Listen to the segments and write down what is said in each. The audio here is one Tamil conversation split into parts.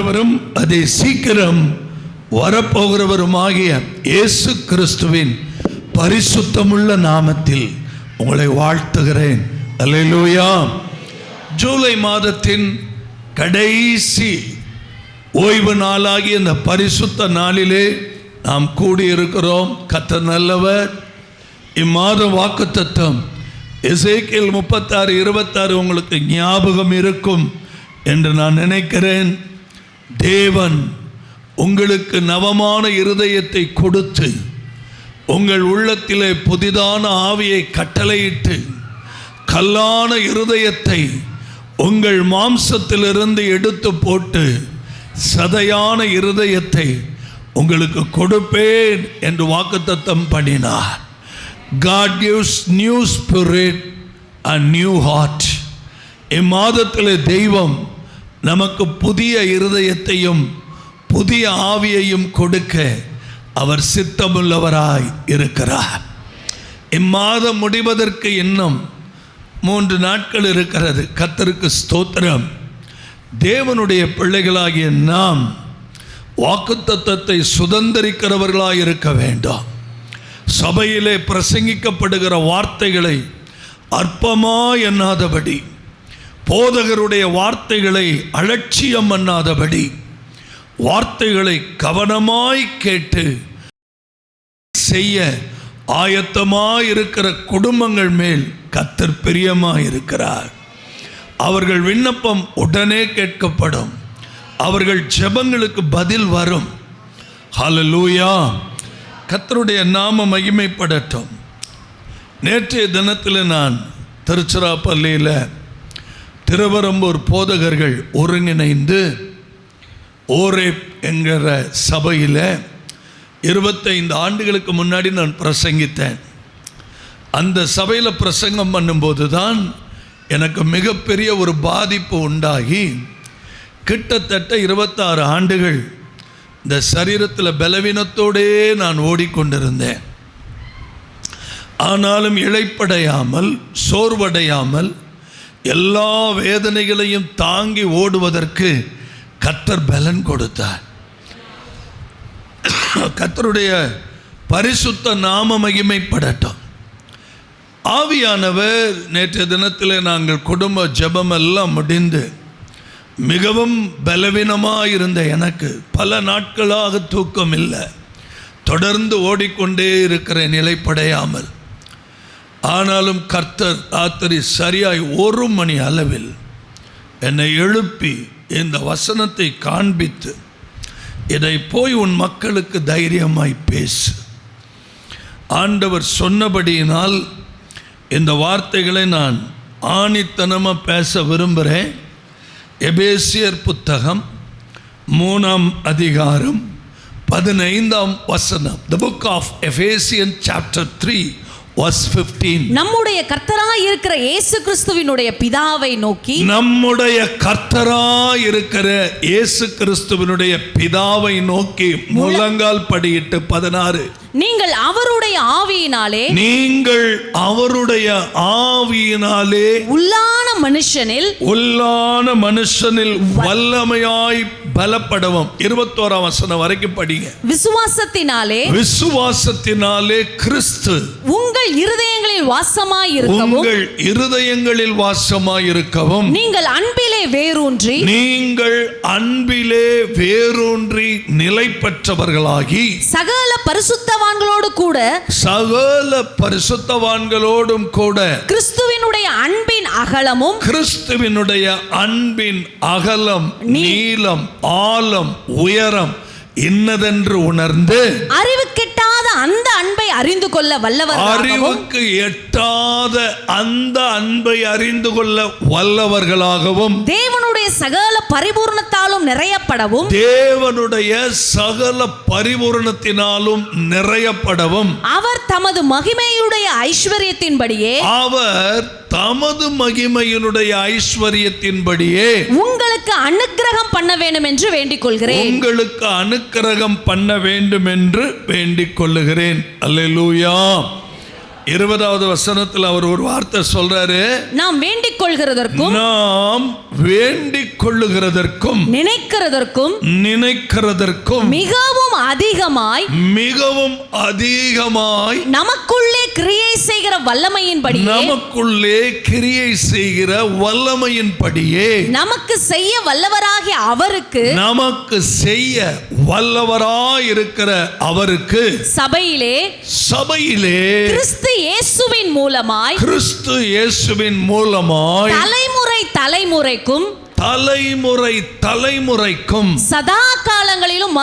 ஆண்டவரும் அதை சீக்கிரம் வரப்போகிறவருமாகிய இயேசு கிறிஸ்துவின் பரிசுத்தமுள்ள நாமத்தில் உங்களை வாழ்த்துகிறேன். அல்லேலூயா. ஜூலை மாதத்தின் கடைசி ஓய்வு நாளாகிய இந்த பரிசுத்த நாளிலே நாம் கூடியிருக்கிறோம். கர்த்தர் நல்லவர். இம்மாத வாக்குத்தத்தம் எசேக்கியேல் 36:26 உங்களுக்கு ஞாபகம் இருக்கும் என்று நான் நினைக்கிறேன். தேவன் உங்களுக்கு நவமான இருதயத்தை கொடுத்து உங்கள் உள்ளத்திலே புதிதான ஆவியை கட்டளையிட்டு கல்லான இருதயத்தை உங்கள் மாம்சத்திலிருந்து எடுத்து போட்டு சதையான இருதயத்தை உங்களுக்கு கொடுப்பேன் என்று வாக்குத்தத்தம் பண்ணினார். God gives new spirit and new heart. இம்மாதத்திலே தெய்வம் நமக்கு புதிய இருதயத்தையும் புதிய ஆவியையும் கொடுக்க அவர் சித்தமுள்ளவராய் இருக்கிறார். இம்மாதம் முடிவதற்கு இன்னும் 3 நாட்கள் இருக்கிறது. கர்த்தருக்கு ஸ்தோத்திரம். தேவனுடைய பிள்ளைகளாகிய நாம் வாக்குத்தத்தத்தை சுதந்திரிக்கிறவர்களாய் இருக்க வேண்டும். சபையிலே பிரசங்கிக்கப்படுகிற வார்த்தைகளை அற்பமாய் எண்ணாதபடி, போதகருடைய வார்த்தைகளை அலட்சியம் பண்ணாதபடி, வார்த்தைகளை கவனமாய் கேட்டு செய்ய ஆயத்தமாயிருக்கிற குடும்பங்கள் மேல் கர்த்தர் பிரியமாயிருக்கிறார். அவர்கள் விண்ணப்பம் உடனே கேட்கப்படும். அவர்கள் ஜெபங்களுக்கு பதில் வரும். ஹல்லேலூயா. கர்த்தருடைய நாம மகிமைப்படட்டும். நேற்றைய தினத்தில் நான் திருச்சிராப்பள்ளியில் திருவரம்பூர் போதகர்கள் ஒருங்கிணைந்து ஓரேப் என்கிற சபையில் 25 ஆண்டுகளுக்கு முன்னாடி நான் பிரசங்கித்தேன். அந்த சபையில் பிரசங்கம் பண்ணும்போது தான் எனக்கு மிகப்பெரிய ஒரு பாதிப்பு உண்டாகி கிட்டத்தட்ட 26 ஆண்டுகள் இந்த சரீரத்தில் பலவீனத்தோடே நான் ஓடிக்கொண்டிருந்தேன். ஆனாலும் இளைப்படையாமல் சோர்வடையாமல் எல்லா வேதனைகளையும் தாங்கி ஓடுவதற்கு கர்த்தர் பலன் கொடுத்தார். கர்த்தருடைய பரிசுத்த நாம மகிமைப்படட்டும். ஆவியானவர் நேற்றைய தினத்தில் நாங்கள் குடும்ப ஜெபம் எல்லாம் முடிந்து மிகவும் பலவீனமாக இருந்த எனக்கு பல நாட்களாக தூக்கம் இல்லை. தொடர்ந்து ஓடிக்கொண்டே இருக்கிற நிலைப்படையாமல். ஆனாலும் கர்த்தர் ராத்திரி சரியாய் 1 மணி அளவில் என்னை எழுப்பி இந்த வசனத்தை காண்பித்து, இதை போய் உன் மக்களுக்கு தைரியமாய் பேசு. ஆண்டவர் சொன்னபடியினால் இந்த வார்த்தைகளை நான் ஆணித்தனமாக பேச விரும்புகிறேன். எபேசியர் புத்தகம் 3ஆம் அதிகாரம் 15ஆம் வசனம். The book of Ephesians chapter 3 verse 15. நம்முடைய கர்த்தராய் இருக்கிற இயேசு கிறிஸ்துவினுடைய பிதாவை நோக்கி, நம்முடைய கர்த்தராய் இருக்கிற இயேசு கிறிஸ்துவினுடைய பிதாவை நோக்கி முழங்கால் படியிட்டு 16. நீங்கள் அவருடைய ஆவியினாலே உள்ளான மனுஷனில் வல்லமையாய் பலப்படவும். 21ஆம் வசனம் வரைக்கும் படிங்க. விசுவாசத்தினாலே கிறிஸ்து உங்கள் இருதயங்களில் வாசமாயிருக்கவும் நீங்கள் அன்பிலே வேரூன்றி நிலை பெற்றவர்களாகி சகல பரிசுத்தவான்களோடும் கூட கிறிஸ்துவினுடைய அன்பின் அகலம் நீளம் ஆழம் உயரம் இன்னதென்று உணர்ந்து அறிவுக்கு எட்டாத அந்த அன்பை அறிந்து கொள்ள வல்லவர்களாகவும் தேவனுடைய சகல பரிபூரணத்தினாலும் நிறையப்படவும் அவர் தமது மகிமையுடைய ஐஸ்வரியத்தின்படியே உங்களுக்கு அனுக்கிரகம் பண்ண வேண்டும் என்று வேண்டிக் கொள்கிறேன். அல்லேலூயா. 20வது வசனத்தில் அவர் ஒரு வார்த்தை சொல்றாரு, நாம் வேண்டிக் கொள்கிறதற்கும் நாம் வேண்டிக் கொள்ளுகிறதற்கும் நினைக்கிறதற்கும் மிகவும் அதிகமாய் நமக்குள்ளே கிரியை செய்கிற வல்லமையின்படியே நமக்கு செய்ய வல்லவராய் இருக்கிற அவருக்கு சபையிலே கிறிஸ்து இயேசுவின் மூலமாய் தலைமுறைக்கும் சதா காலங்களிலும்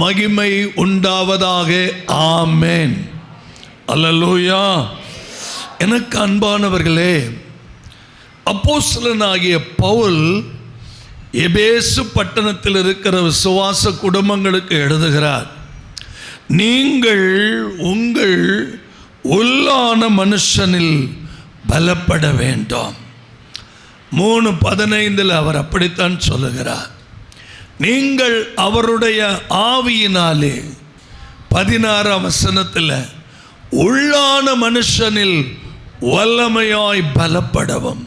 மகிமை உண்டாவதாக. ஆமென். அல்லேலூயா. எனக்கு அன்பானவர்களே, அப்போஸ்தலனாகிய பவுல் எபேசு பட்டணத்தில் இருக்கிற விசுவாச குடும்பங்களுக்கு எழுதுகிறார், நீங்கள் உங்கள் உள்ளான மனுஷனில் பலப்பட வேண்டும். 3:15 அவர் அப்படித்தான் சொல்லுகிறார். நீங்கள் அவருடைய ஆவியினாலே 16ஆம் வசனத்தில் உள்ளான மனுஷனில் வல்லமையாய் பலப்படவும்.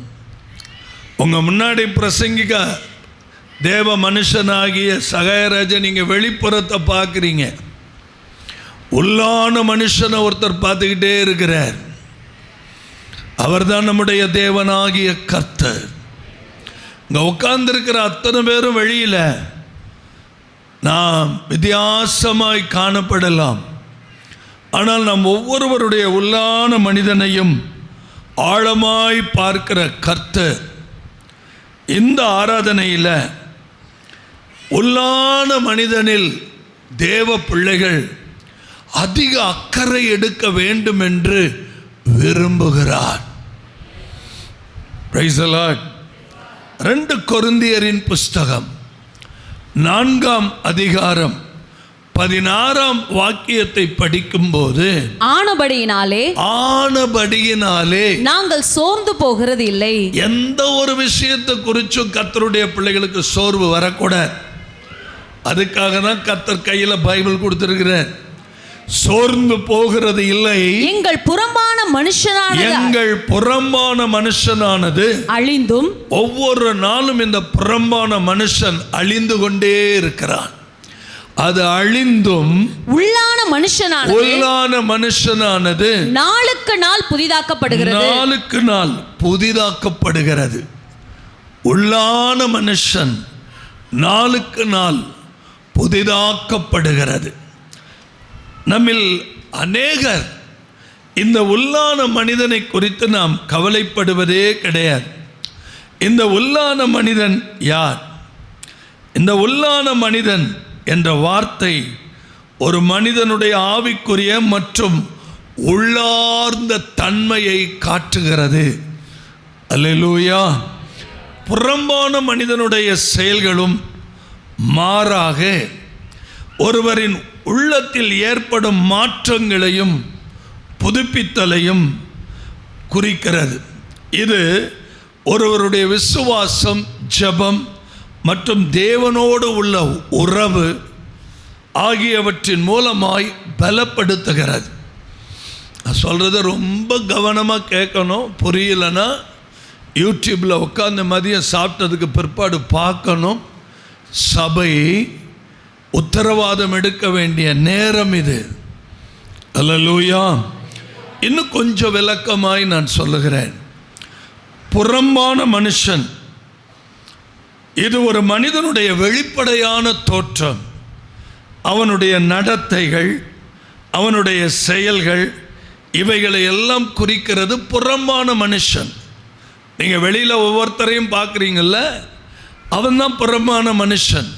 உங்க முன்னாடி பிரசங்கிக்க தேவ மனுஷனாகிய சகாயராஜன், நீங்க வெளிப்புறத்தை பார்க்குறீங்க, உள்ளான மனுஷனை ஒருத்தர் பார்த்துக்கிட்டே இருக்கிறார். அவர்தான் நம்முடைய தேவனாகிய கர்த்தர். இங்கே உட்கார்ந்திருக்கிற அத்தனை பேரும் வெளியில நாம் வித்தியாசமாய் காணப்படலாம், ஆனால் நாம் ஒவ்வொருவருடைய உள்ளான மனிதனையும் ஆழமாய் பார்க்கிற கர்த்தர் இந்த ஆராதனையில் உள்ளான மனிதனில் தேவ பிள்ளைகள் அதிக அக்கறை எடுக்க வேண்டும் என்று விரும்புகிறார். Price the Lord. 2 கொரிந்தியரின் புஸ்தகம் 4ஆம் அதிகாரம் 16ஆம் வாக்கியத்தை படிக்கும்போது, ஆனபடியினாலே நாங்கள் சோர்ந்து போகிறது இல்லை. எந்த ஒரு விஷயத்தை குறிச்சும் கர்த்தருடைய பிள்ளைகளுக்கு சோர்வு வரக்கூடாது. அதுக்காக தான் கர்த்தர் கையில பைபிள் கொடுத்திருக்கிறார். சோர்ந்து போகிறது இல்லை. எங்கள் புறம்பான மனுஷனானது அழிந்தும், ஒவ்வொரு நாளும் இந்த புறம்பான மனுஷன் அழிந்து கொண்டே இருக்கிறான். அது அழிந்தும் உள்ளான மனுஷனானது நாளுக்கு நாள் புதிதாக்கப்படுகிறது. உள்ளான மனுஷன் நாளுக்கு நாள் புதிதாக்கப்படுகிறது. நம்மில் அநேகர் இந்த உள்ளான மனிதனை குறித்து நாம் கவலைப்படுவதே கிடையாது. இந்த உள்ளான மனிதன் யார்? இந்த உள்ளான மனிதன் என்ற வார்த்தை ஒரு மனிதனுடைய ஆவிக்குரிய மற்றும் உள்ளார்ந்த தன்மையை காட்டுகிறது. அல்லேலூயா. புறம்பான மனிதனுடைய செயல்களும் மாறாக ஒருவரின் உள்ளத்தில் ஏற்படும் மாற்றங்களையும் புதுப்பித்தலையும் குறிக்கிறது. இது ஒருவருடைய விசுவாசம், ஜெபம் மற்றும் தேவனோடு உள்ள உறவு ஆகியவற்றின் மூலமாய் பலப்படுத்துகிறது. நான் சொல்கிறத ரொம்ப கவனமாக கேட்கணும். புரியலைன்னா யூடியூப்பில் உட்காந்து மதியம் சாப்பிட்டதுக்கு பிற்பாடு பார்க்கணும். சபை உத்தரவாதம் எடுக்க வேண்டிய நேரம் இது. அல்லேலூயா. இன்னும் கொஞ்சம் விளக்கமாய் நான் சொல்லுகிறேன். புறம்பான மனுஷன் இது ஒரு மனிதனுடைய வெளிப்படையான தோற்றம். அவனுடைய நடத்தைகள், அவனுடைய செயல்கள், இவைகளை எல்லாம் குறிக்கிறது புறம்பான மனுஷன். நீங்கள் வெளியில் ஒவ்வொருத்தரையும் பார்க்குறீங்கள்ல, அவன்தான் புறம்பான மனுஷன்.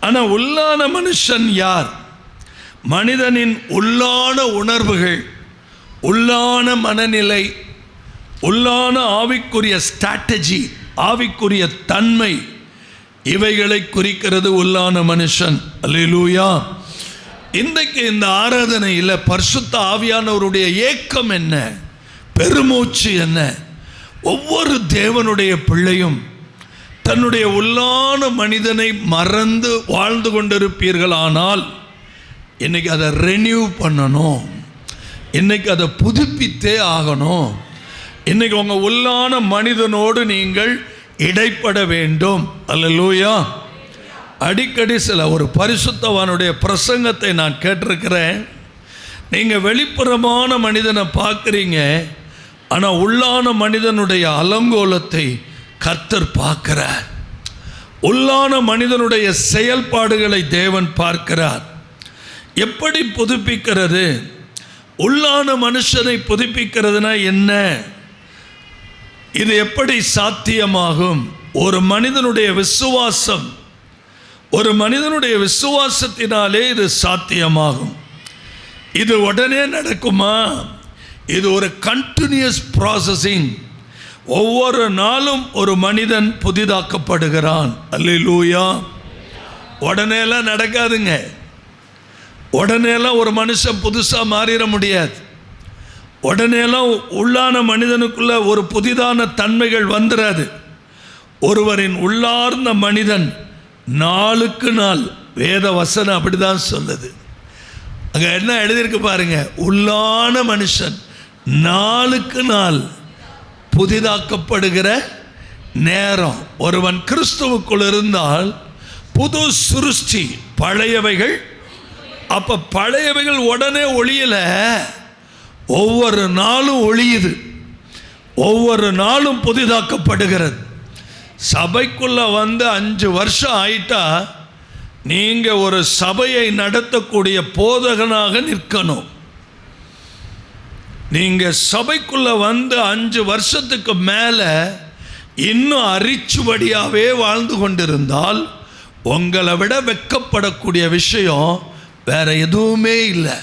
ஆனால் உள்ளான மனுஷன் யார்? மனிதனின் உள்ளான உணர்வுகள், உள்ளான மனநிலை, உள்ளான ஆவிக்குரிய ஸ்ட்ராட்டஜி, ஆவிக்குரிய தன்மை, இவைகளை குறிக்கிறது உள்ளான மனுஷன். அல்லேலூயா. இன்றைக்கு இந்த ஆராதனையில் பரிசுத்த ஆவியானவருடைய ஏக்கம் என்ன, பெருமூச்சு என்ன? ஒவ்வொரு தேவனுடைய பிள்ளையும் தன்னுடைய உள்ளான மனிதனை மறந்து வாழ்ந்து கொண்டிருப்பீர்களானால் இன்னைக்கு அதை ரெனியூ பண்ணணும், இன்னைக்கு அதை புதுப்பித்தே ஆகணும். இன்னைக்கு உங்கள் உள்ளான மனிதனோடு நீங்கள் இடைப்பட வேண்டும். அல்லேலூயா. அடிக்கடி சில ஒரு பரிசுத்தவானுடைய பிரசங்கத்தை நான் கேட்டிருக்கிறேன். நீங்கள் வெளிப்புறமான மனிதனை பார்க்குறீங்க, ஆனால் உள்ளான மனிதனுடைய அலங்கோலத்தை கர்த்தர் பார்க்கிறார். உள்ளான மனிதனுடைய செயல்பாடுகளை தேவன் பார்க்கிறார். எப்படி புதுப்பிக்கிறது? உள்ளான மனுஷனை புதுப்பிக்கிறதுனா என்ன? இது எப்படி சாத்தியமாகும்? ஒரு மனிதனுடைய விசுவாசம், ஒரு மனிதனுடைய விசுவாசத்தினாலே இது சாத்தியமாகும். இது உடனே நடக்குமா? இது ஒரு கண்டினியூஸ் ப்ராசஸிங். ஒவ்வொரு நாளும் ஒரு மனிதன் புதிதாக்கப்படுகிறான். அல்லேலூயா. உடனேலாம் நடக்காதுங்க. உடனேலாம் ஒரு மனுஷன் புதுசாக மாறிட முடியாது. உடனேலாம் உள்ளான மனிதனுக்குள்ள ஒரு புதிதான தன்மைகள் வந்துடாது. ஒருவரின் உள்ளார்ந்த மனிதன் நாளுக்கு நாள், வேத வசனம் அப்படிதான் சொல்லுது. அங்கே என்ன எழுதியிருக்கு பாருங்க, உள்ளான மனுஷன் நாளுக்கு நாள் புதிதாக்கப்படுகிற நேரம். ஒருவன் கிறிஸ்துவுக்குள் இருந்தால் புது சிருஷ்டி, பழையவைகள். அப்போ பழையவைகள் உடனே ஒளியல, ஒவ்வொரு நாளும் ஒளியுது, ஒவ்வொரு நாளும் புதிதாக்கப்படுகிறது. சபைக்குள்ள வந்து 5 வருஷம் ஆயிட்டா நீங்கள் ஒரு சபையை நடத்தக்கூடிய போதகனாக நிற்கணும். நீங்கள் சபைக்குள்ள வந்து 5 வருஷத்துக்கு மேலே இன்னும் அரிச்சுவடியாகவே வாழ்ந்து கொண்டிருந்தால் உங்களை விட வெட்கப்படக்கூடிய விஷயம் வேற எதுவுமே இல்லை.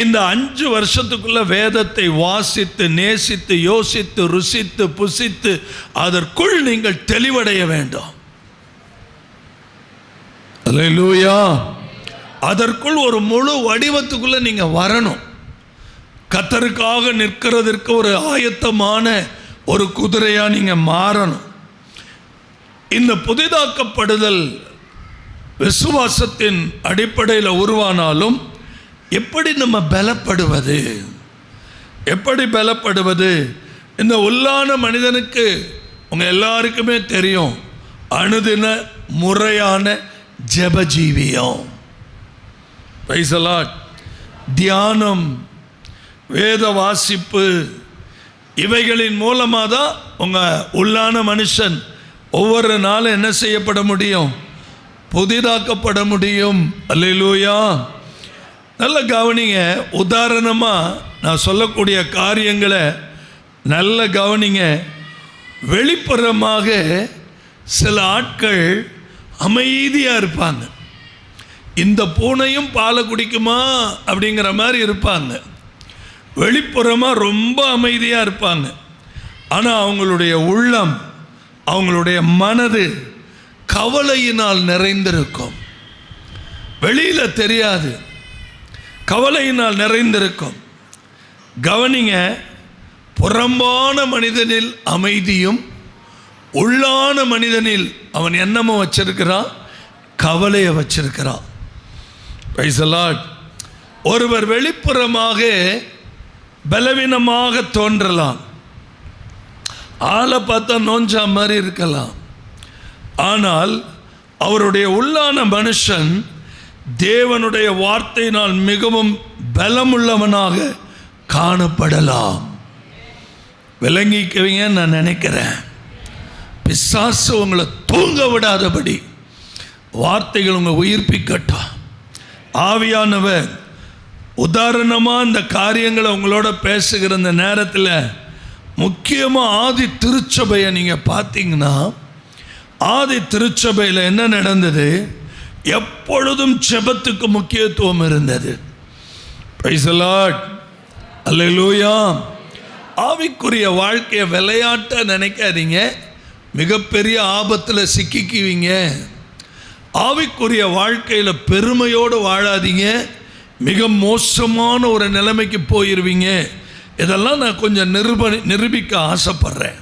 இந்த 5 வருஷத்துக்குள்ள வேதத்தை வாசித்து, நேசித்து, யோசித்து, ருசித்து, புசித்து அதற்குள் நீங்கள் தெளிவடைய வேண்டும். அல்லேலூயா. அதற்குள் ஒரு முழு வடிவத்துக்குள்ள நீங்க வரணும். கர்த்தருக்காக நிற்கிறதற்கு ஒரு ஆயத்தமான ஒரு குதிரையா நீங்க மாறணும். இந்த புதிதாக்கப்படுதல் விசுவாசத்தின் அடிப்படையில் உருவானாலும் எப்படி நம்ம பலப்படுவது? எப்படி பலப்படுவது? இந்த உள்ளான மனிதனுக்கு உங்கள் எல்லாருக்குமே தெரியும், அனுதின முறையான ஜெபஜீவியம், பிரைஸ் தி லார்ட், தியானம், வேத வாசிப்பு, இவைகளின் மூலமாக தான் உங்கள் உள்ளான மனுஷன் ஒவ்வொரு நாளும் என்ன செய்யப்பட முடியும்? புதிதாக்கப்பட முடியும். அல்லேலூயா. நல்ல கவனிங்க. உதாரணமாக நான் சொல்லக்கூடிய காரியங்களை நல்ல கவனிங்க. வெளிப்புறமாக சில ஆட்கள் அமைதியாக இருப்பாங்க. இந்த பூனையும் பாலை குடிக்குமா அப்படிங்கிற மாதிரி இருப்பாங்க. வெளிப்புறமாக ரொம்ப அமைதியாக இருப்பாங்க. ஆனால் அவங்களுடைய உள்ளம், அவங்களுடைய மனது கவலையினால் நிறைந்திருக்கும். வெளியில் தெரியாது, கவலையினால் நிறைந்திருக்கும். கவனிங்க, புறம்பான மனிதனில் அமைதியும் உள்ளான மனிதனில் அவன் என்னமோ வச்சிருக்கிறான், கவலையை வச்சிருக்கிறான். Price the Lord. ஒருவர் வெளிப்புறமாக பலவீனமாக தோன்றலாம், ஆளை பார்த்தா நோஞ்சா மாதிரி இருக்கலாம். ஆனால் அவருடைய உள்ளான மனுஷன் தேவனுடைய வார்த்தையினால் மிகவும் பலமுள்ளவனாக காணப்படலாம். விளங்கிக்குவீங்க நான் நினைக்கிறேன். பிசாசு உங்களை தூங்க விடாதபடி வார்த்தைகள் உங்களை உயிர்ப்பிக்கட்டும். ஆவியானவர் உதாரணமாக இந்த காரியங்களை உங்களோட பேசுகிற இந்த நேரத்தில் முக்கியமாக ஆதி திருச்சபையை நீங்கள் பார்த்தீங்கன்னா, ஆதி திருச்சபையில் என்ன நடந்தது? எப்பொழுதும் ஜெபத்துக்கு முக்கியத்துவம் இருந்தது. Praise the Lord. அல்லேலூயா. ஆவிக்குரிய வாழ்க்கையை விளையாட்ட நினைக்காதீங்க, மிகப்பெரிய ஆபத்தில் சிக்கிக்குவீங்க. ஆவிக்குரிய வாழ்க்கையில் பெருமையோடு வாழாதீங்க, மிக மோசமான ஒரு நிலைமைக்கு போயிடுவீங்க. இதெல்லாம் நான் கொஞ்சம் நிரூபிக்க ஆசைப்படுறேன்.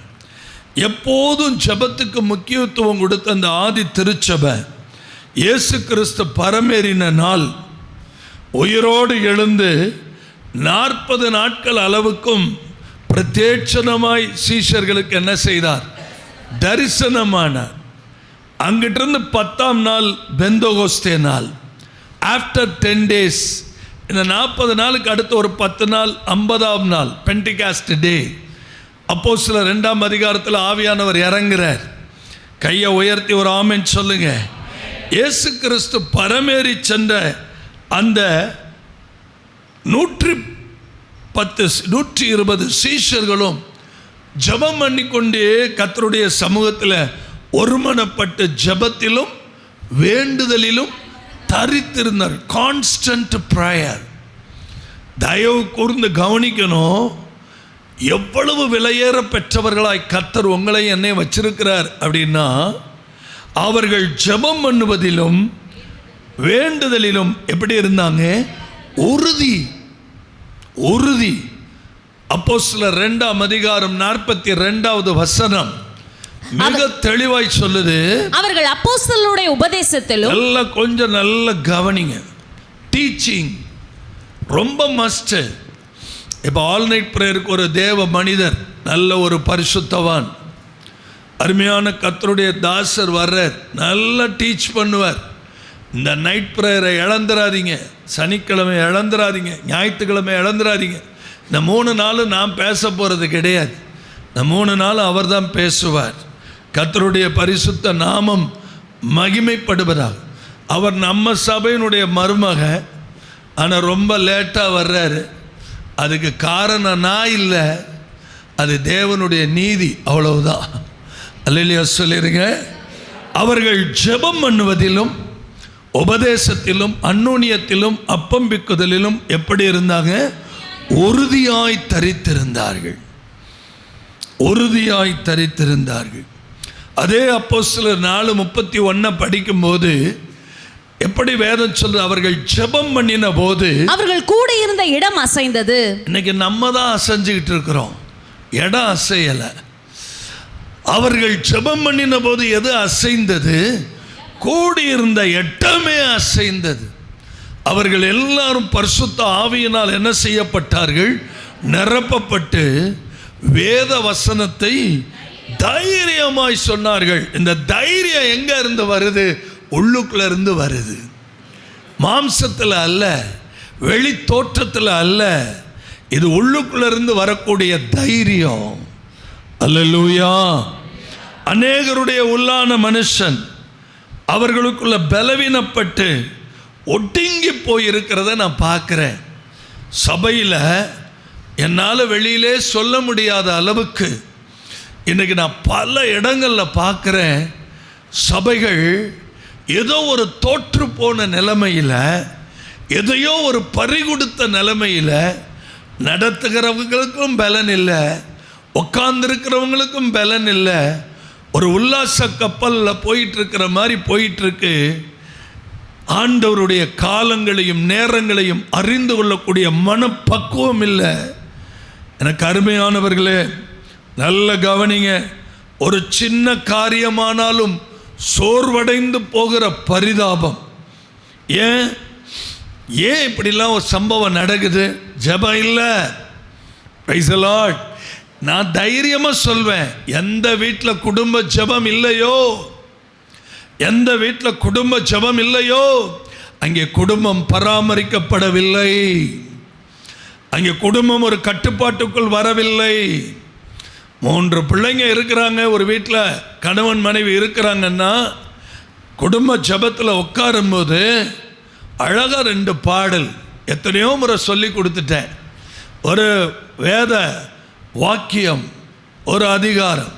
எப்போதும் ஜெபத்துக்கு முக்கியத்துவம் கொடுத்த அந்த ஆதி திருச்சபை இயேசு கிறிஸ்து பரமேறின நாள் உயிரோடு எழுந்து 40 நாட்கள் அளவுக்கும் பிரத்யட்சணமாய் சீஷர்களுக்கு என்ன செய்தார்? தரிசனமானார். அங்கிட்டிருந்து 10ஆம் நாள் பெந்தகோஸ்தே நாள். ஆஃப்டர் 10 days, இந்த 40 நாளுக்கு அடுத்து ஒரு 10 நாள் 50ஆம் நாள் பெண்டிகாஸ்ட் டே. அப்போஸ்தலர் 2ஆம் அதிகாரத்தில் ஆவியானவர் இறங்குறார். கையை உயர்த்தி ஒரு ஆமென் சொல்லுங்க. இயேசு கிறிஸ்து பரமேறி சென்ற அந்த 120 சீஷர்களும் ஜெபம் பண்ணிக்கொண்டே கர்த்தருடைய சமூகத்தில் ஒருமனப்பட்டு ஜெபத்திலும் வேண்டுதலிலும் தரித்திருந்தார். Constant prayer. தயவு கூர்ந்து கவனிக்கணும். எவ்வளவு விலையேற பெற்றவர்களாய் கர்த்தர் உங்களை என்னை வச்சிருக்கிறார் அப்படின்னா, அவர்கள் ஜெபம் பண்ணுவதிலும் வேண்டுதலிலும் எப்படி இருந்தாங்க? உறுதி. அப்போஸ்தலர் 2ஆம் அதிகாரம் 42வது வசனம் மிக தெளிவாய் சொல்லுது. அவர்கள் அப்போஸ்தலருடைய உபதேசத்திலும் எல்லாம் கொஞ்சம் நல்ல கவனிங்க. டீச்சிங் ரொம்ப மஸ்ட். இப்போ ஆல் நைட் பிரேயருக்கு ஒரு தேவ மனிதர், நல்ல ஒரு பரிசுத்தவான், அருமையான கர்த்தருடைய தாசர் வர்றார், நல்லா டீச் பண்ணுவார். இந்த நைட் ப்ரேயரை இழந்துடாதீங்க. சனிக்கிழமை இழந்துடாதீங்க, ஞாயிற்றுக்கிழமை இழந்துடாதீங்க. இந்த 3 நாள் நான் பேச போகிறது கிடையாது. இந்த 3 நாள் அவர் தான் பேசுவார். கர்த்தருடைய பரிசுத்த நாமம் மகிமைப்படுவதாக. அவர் நம்ம சபையினுடைய மருமக, ஆனால் ரொம்ப லேட்டாக வர்றாரு. அதுக்கு காரணம் நான் இல்லை, அது தேவனுடைய நீதி, அவ்வளவுதான். அல்லேலூயா சொல்லிருங்க. அவர்கள் ஜெபம் பண்ணுவதிலும் உபதேசத்திலும் அந்யோன்யத்திலும் அப்பம் பிக்குதலிலும் எப்படி இருந்தாங்க? உறுதியாய் தரித்திருந்தார்கள். அதே அப்போஸ்தலர் 4:31 படிக்கும்போது எப்படி வேதம் சொல்றது? அவர்கள் ஜெபம் பண்ணின போது அவர்கள் கூட இருந்த இடம் அசைந்தது. இன்னைக்கு நம்ம தான் அசைஞ்சுக்கிட்டு இருக்கிறோம், இடம் அசையல. அவர்கள் ஜெபம் பண்ணின போது எது அசைந்தது? கூடியிருந்த இடமே அசைந்தது. அவர்கள் எல்லாரும் பரிசுத்த ஆவியினால் என்ன செய்யப்பட்டார்கள்? நிரப்பப்பட்டு வேத வசனத்தை தைரியமாய் சொன்னார்கள். இந்த தைரியம் எங்க இருந்து வருது? உள்ளுக்குள்ள இருந்து வருது. மாம்சத்தில் அல்ல, வெளி தோற்றத்தில் அல்ல. இது உள்ளுக்குள்ள இருந்து வரக்கூடிய தைரியம். அல்லேலூயா. அநேகருடைய உள்ளான மனுஷன் அவர்களுக்குள்ள பலவீனப்பட்டு ஒடுங்கி போயிருக்கிறத நான் பார்க்குறேன். சபையில் என்னால் வெளியிலே சொல்ல முடியாத அளவுக்கு இன்றைக்கி நான் பல இடங்களில் பார்க்குறேன். சபைகள் ஏதோ ஒரு தோற்று போன நிலைமையில், எதையோ ஒரு பறிகொடுத்த நிலைமையில், நடத்துகிறவங்களுக்கும் பலன் இல்லை, உட்கார்ந்துருக்கிறவங்களுக்கும் பலன் இல்லை. ஒரு உல்லாச கப்பலில் போயிட்டுருக்கிற மாதிரி போயிட்டுருக்கு. ஆண்டவருடைய காலங்களையும் நேரங்களையும் அறிந்து கொள்ளக்கூடிய மனப்பக்குவம் இல்லை. எனக்கு அருமையானவர்களே, நல்ல கவனிங்க. ஒரு சின்ன காரியமானாலும் சோர்வடைந்து போகிற பரிதாபம். ஏன் இப்படிலாம் ஒரு சம்பவம் நடக்குது? ஜெபம் இல்லை. Price the Lord. நான் தைரியமாக சொல்வேன், எந்த வீட்டில் குடும்ப ஜெபம் இல்லையோ, எந்த வீட்டில் குடும்ப ஜெபம் இல்லையோ, அங்கே குடும்பம் பராமரிக்கப்படவில்லை, அங்கே குடும்பம் ஒரு கட்டுப்பாட்டுக்குள் வரவில்லை. 3 பிள்ளைங்க இருக்கிறாங்க ஒரு வீட்டில், கணவன் மனைவி இருக்கிறாங்கன்னா, குடும்ப ஜெபத்தில் உட்காரும்போது அழகாக 2 பாடல் எத்தனையோ முறை சொல்லி கொடுத்துட்டேன். ஒரு வேத வாக்கியம், ஒரு அதிகாரம்,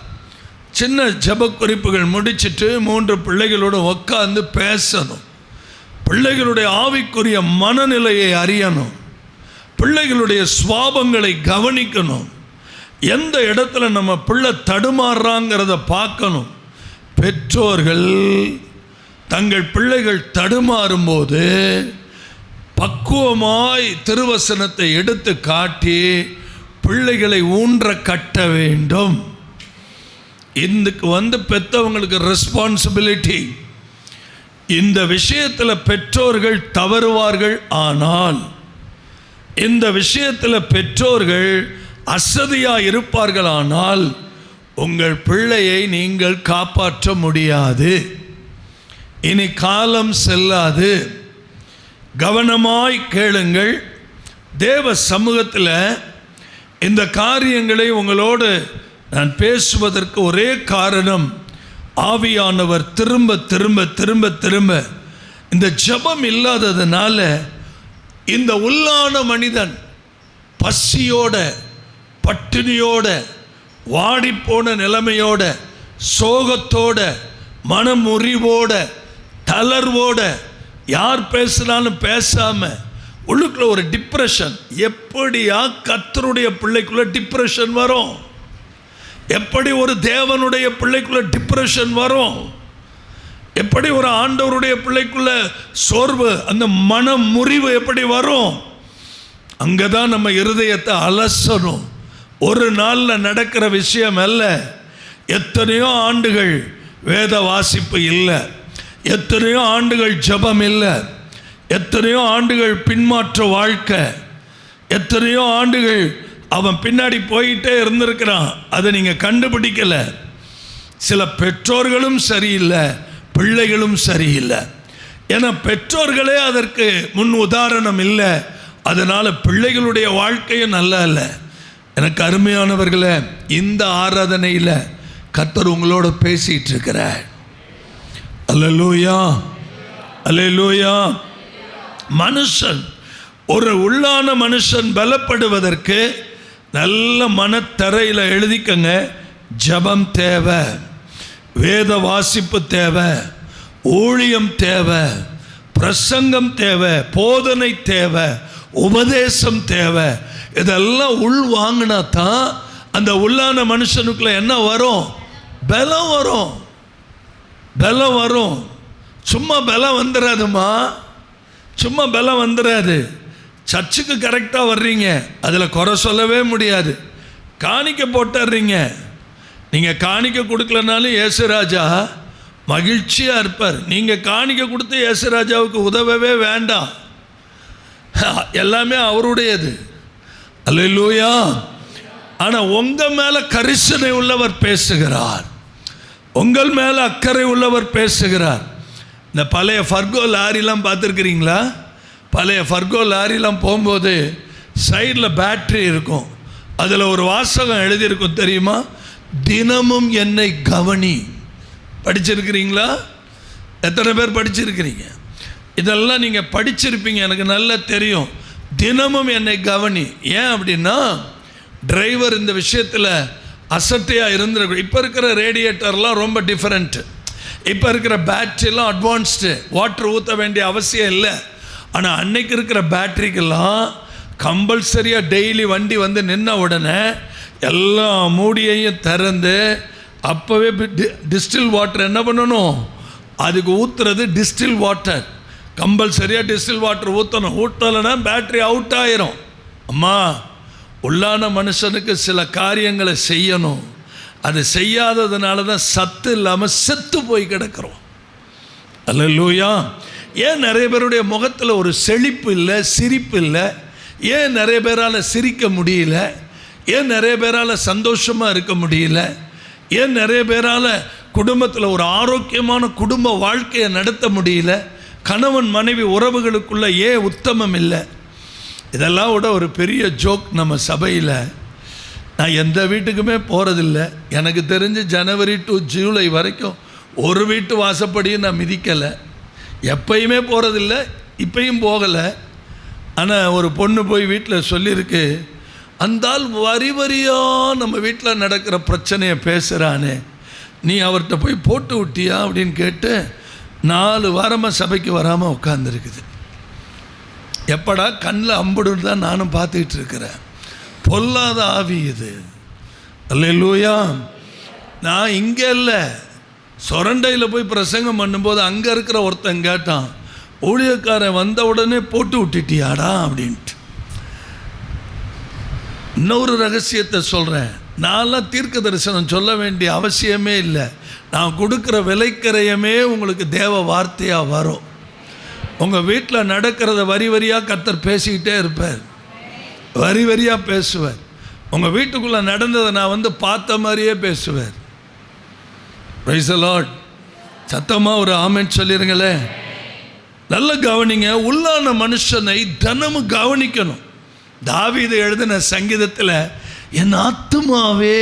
சின்ன ஜெப குறிப்புகள் முடிச்சுட்டு 3 பிள்ளைகளோடு உட்கார்ந்து பேசணும். பிள்ளைகளுடைய ஆவிக்குரிய மனநிலையை அறியணும். பிள்ளைகளுடைய சுவாபங்களை கவனிக்கணும். எந்த இடத்துல நம்ம பிள்ளை தடுமாறுறாங்கிறத பார்க்கணும். பெற்றோர்கள் தங்கள் பிள்ளைகள் தடுமாறும்போது பக்குவமாய் திருவசனத்தை எடுத்து காட்டி பிள்ளைகளை ஊன்ற கட்ட வேண்டும். இதுக்கு பெற்றவங்களுக்கு ரெஸ்பான்சிபிலிட்டி. இந்த விஷயத்தில் பெற்றோர்கள் தவறுவார்கள், ஆனால் இந்த விஷயத்தில் பெற்றோர்கள் அசதியாக இருப்பார்களானால் உங்கள் பிள்ளையை நீங்கள் காப்பாற்ற முடியாது. இனி காலம் செல்லாது. கவனமாய் கேளுங்கள். தேவ சமூகத்தில் இந்த காரியங்களை உங்களோடு நான் பேசுவதற்கு ஒரே காரணம், ஆவியானவர் திரும்ப திரும்ப திரும்ப திரும்ப இந்த ஜெபம் இல்லாததுனால இந்த உள்ளான மனிதன் பசியோட, பட்டினியோட, வாடிப்போன நிலைமையோட, சோகத்தோட, மனமுறிவோட, தளர்வோட, யார் பேசினாலும் பேசாம உள்ளுக்குள்ள ஒரு டிப்ரெஷன். எப்படியா கர்த்தருடைய பிள்ளைக்குள்ள டிப்ரெஷன் வரும்? எப்படி ஒரு தேவனுடைய பிள்ளைக்குள்ள டிப்ரெஷன் வரும்? எப்படி ஒரு ஆண்டவருடைய பிள்ளைக்குள்ள சோர்வு, அந்த மன முறிவு எப்படி வரும்? அங்கதான் நம்ம இருதயத்தை அலசணும். ஒரு நாளில் நடக்கிற விஷயம் அல்ல. எத்தனையோ ஆண்டுகள் வேத வாசிப்பு இல்லை, எத்தனையோ ஆண்டுகள் ஜெபம் இல்லை, எத்தனையோ ஆண்டுகள் பின்மாற்ற வாழ்க்கை, எத்தனையோ ஆண்டுகள் அவன் பின்னாடி போயிட்டே இருந்திருக்கிறான். அதை நீங்கள் கண்டுபிடிக்கலை. சில பெற்றோர்களும் சரியில்லை, பிள்ளைகளும் சரியில்லை. ஏன்னா பெற்றோர்களே அதற்கு முன் உதாரணம் இல்லை. அதனால் பிள்ளைகளுடைய வாழ்க்கையும் நல்லா இல்லை. எனக்கு அருமையானவர்களே, இந்த ஆராதனையில் கர்த்தர் உங்களோட பேசிட்டு இருக்கிறார். அல்லேலூயா, அல்லேலூயா. மனுஷன், ஒரு உள்ளான மனுஷன் பலப்படுவதற்கு நல்ல மனத்தரையில் எழுதிக்கங்க, ஜெபம் தேவை, வேத வாசிப்பு தேவை, ஊழியம் தேவை, பிரசங்கம் தேவை, போதனை தேவை, உபதேசம் தேவை. இதெல்லாம் உள் வாங்கினா தான் அந்த உள்ளான மனுஷனுக்குள்ள என்ன வரும்? பலம் வரும், பலம் வரும். சும்மா பலம் வந்துடாதுமா, சும்மா பலம் வந்துடாது. சர்ச்சுக்கு கரெக்டாக வர்றீங்க, அதில் குறை சொல்லவே முடியாது. காணிக்க போட்டுறீங்க, நீங்கள் காணிக்க கொடுக்கலனாலும் இயேசுராஜா மகிழ்ச்சியாக இருப்பார். நீங்கள் காணிக்க கொடுத்து இயேசுராஜாவுக்கு உதவவே வேண்டாம், எல்லாமே அவருடையது. அல்லேலூயா. ஆனால் உங்கள் மேலே கரிசனை உள்ளவர் பேசுகிறார், உங்கள் மேலே அக்கறை உள்ளவர் பேசுகிறார். இந்த பழைய ஃபர்கோ லாரிலாம் பார்த்துருக்குறீங்களா? பழைய ஃபர்கோ லாரிலாம் போகும்போது சைடில் பேட்ரி இருக்கும், அதில் ஒரு வாசகம் எழுதியிருக்கும் தெரியுமா? தினமும் என்னை கவனி. படிச்சிருக்கிறீங்களா? எத்தனை பேர் படிச்சிருக்கிறீங்க? இதெல்லாம் நீங்கள் படிச்சிருப்பீங்க, எனக்கு நல்லா தெரியும். தினமும் என்னை கவனி. ஏன் அப்படின்னா டிரைவர் இந்த விஷயத்தில் அசட்டையாக இருந்துருக்கு. இப்போ இருக்கிற ரேடியேட்டர்லாம் ரொம்ப டிஃப்ரெண்ட்டு, இப்போ இருக்கிற பேட்ரிலாம் அட்வான்ஸ்டு, வாட்டர் ஊற்ற வேண்டிய அவசியம் இல்லை. ஆனால் அன்னைக்கு இருக்கிற பேட்ரிக்கெல்லாம் கம்பல்சரியாக டெய்லி வண்டி வந்து நின்ன உடனே எல்லா மூடியையும் திறந்து அப்போவே டிஸ்டில் வாட்டர் என்ன பண்ணணும்? அதுக்கு ஊற்றுறது டிஸ்டில் வாட்டர். கம்பல்சரியாக டிஸ்டில் வாட்டர் ஊற்றணும். ஊற்றலைன்னா பேட்ரி அவுட் ஆயிரும். அம்மா, உள்ளான மனுஷனுக்கு சில காரியங்களை செய்யணும். அது செய்யாததுனால தான் சத்து இல்லாமல் செத்து போய் கிடக்கிறோம். அல்லேலூயா. ஏன் நிறைய பேருடைய முகத்தில் ஒரு செழிப்பு இல்லை, சிரிப்பு இல்லை? ஏன் நிறைய பேரால் சிரிக்க முடியல? ஏன் நிறைய பேரால் சந்தோஷமாக இருக்க முடியல? ஏன் நிறைய பேரால் குடும்பத்தில் ஒரு ஆரோக்கியமான குடும்ப வாழ்க்கையை நடத்த முடியல? கணவன் மனைவி உறவுகளுக்குள்ள ஏன் உத்தமம் இல்லை? இதெல்லாம் விட ஒரு பெரிய ஜோக் நம்ம சபையில். நான் எந்த வீட்டுக்குமே போகிறதில்ல. எனக்கு தெரிஞ்சு ஜனவரி டு ஜூலை வரைக்கும் ஒரு வீட்டு வாசப்படியும் நான் மிதிக்கலை. எப்பயுமே போகிறதில்ல, இப்பையும் போகலை. ஆனால் ஒரு பொண்ணு போய் வீட்டில் சொல்லியிருக்கு, அந்தால் வரி வரியாக நம்ம வீட்டில் நடக்கிற பிரச்சனையை பேசுகிறானே, நீ அவர்கிட்ட போய் போட்டு விட்டியா அப்படின்னு கேட்டு 4 வாரமாக சபைக்கு வராமல் உட்காந்துருக்குது. எப்படா கண்ணில் அம்புடுன்னு தான் நானும் பார்த்துக்கிட்டு இருக்கிறேன். பொல்லாத ஆவி இது. அல்லேலூயா. நான் இங்கே இல்லை, சொரண்டையில் போய் பிரசங்கம் பண்ணும்போது அங்கே இருக்கிற ஒருத்தன் கேட்டான், ஊழியக்காரன் வந்த உடனே போட்டு விட்டுட்டியாடா அப்படின்ட்டு. இன்னொரு ரகசியத்தை சொல்கிறேன். நான்லாம் தீர்க்க தரிசனம் சொல்ல வேண்டிய அவசியமே இல்லை. நான் கொடுக்குற விலைக்கரையமே உங்களுக்கு தேவ வார்த்தையாக வரும். உங்கள் வீட்டில் நடக்கிறத வரி வரியாக கர்த்தர் பேசிக்கிட்டே இருப்பார், வரி வரியாக பேசுவார். உங்கள் வீட்டுக்குள்ளே நடந்ததை நான் பார்த்த மாதிரியே பேசுவார். Price the Lord. சத்தமாக ஒரு ஆமென் சொல்லிருங்களே. நல்ல கவனிங்க, உள்ளான மனுஷனை தினமும் கவனிக்கணும். தாவீது எழுதின சங்கீதத்தில், என் ஆத்துமாவே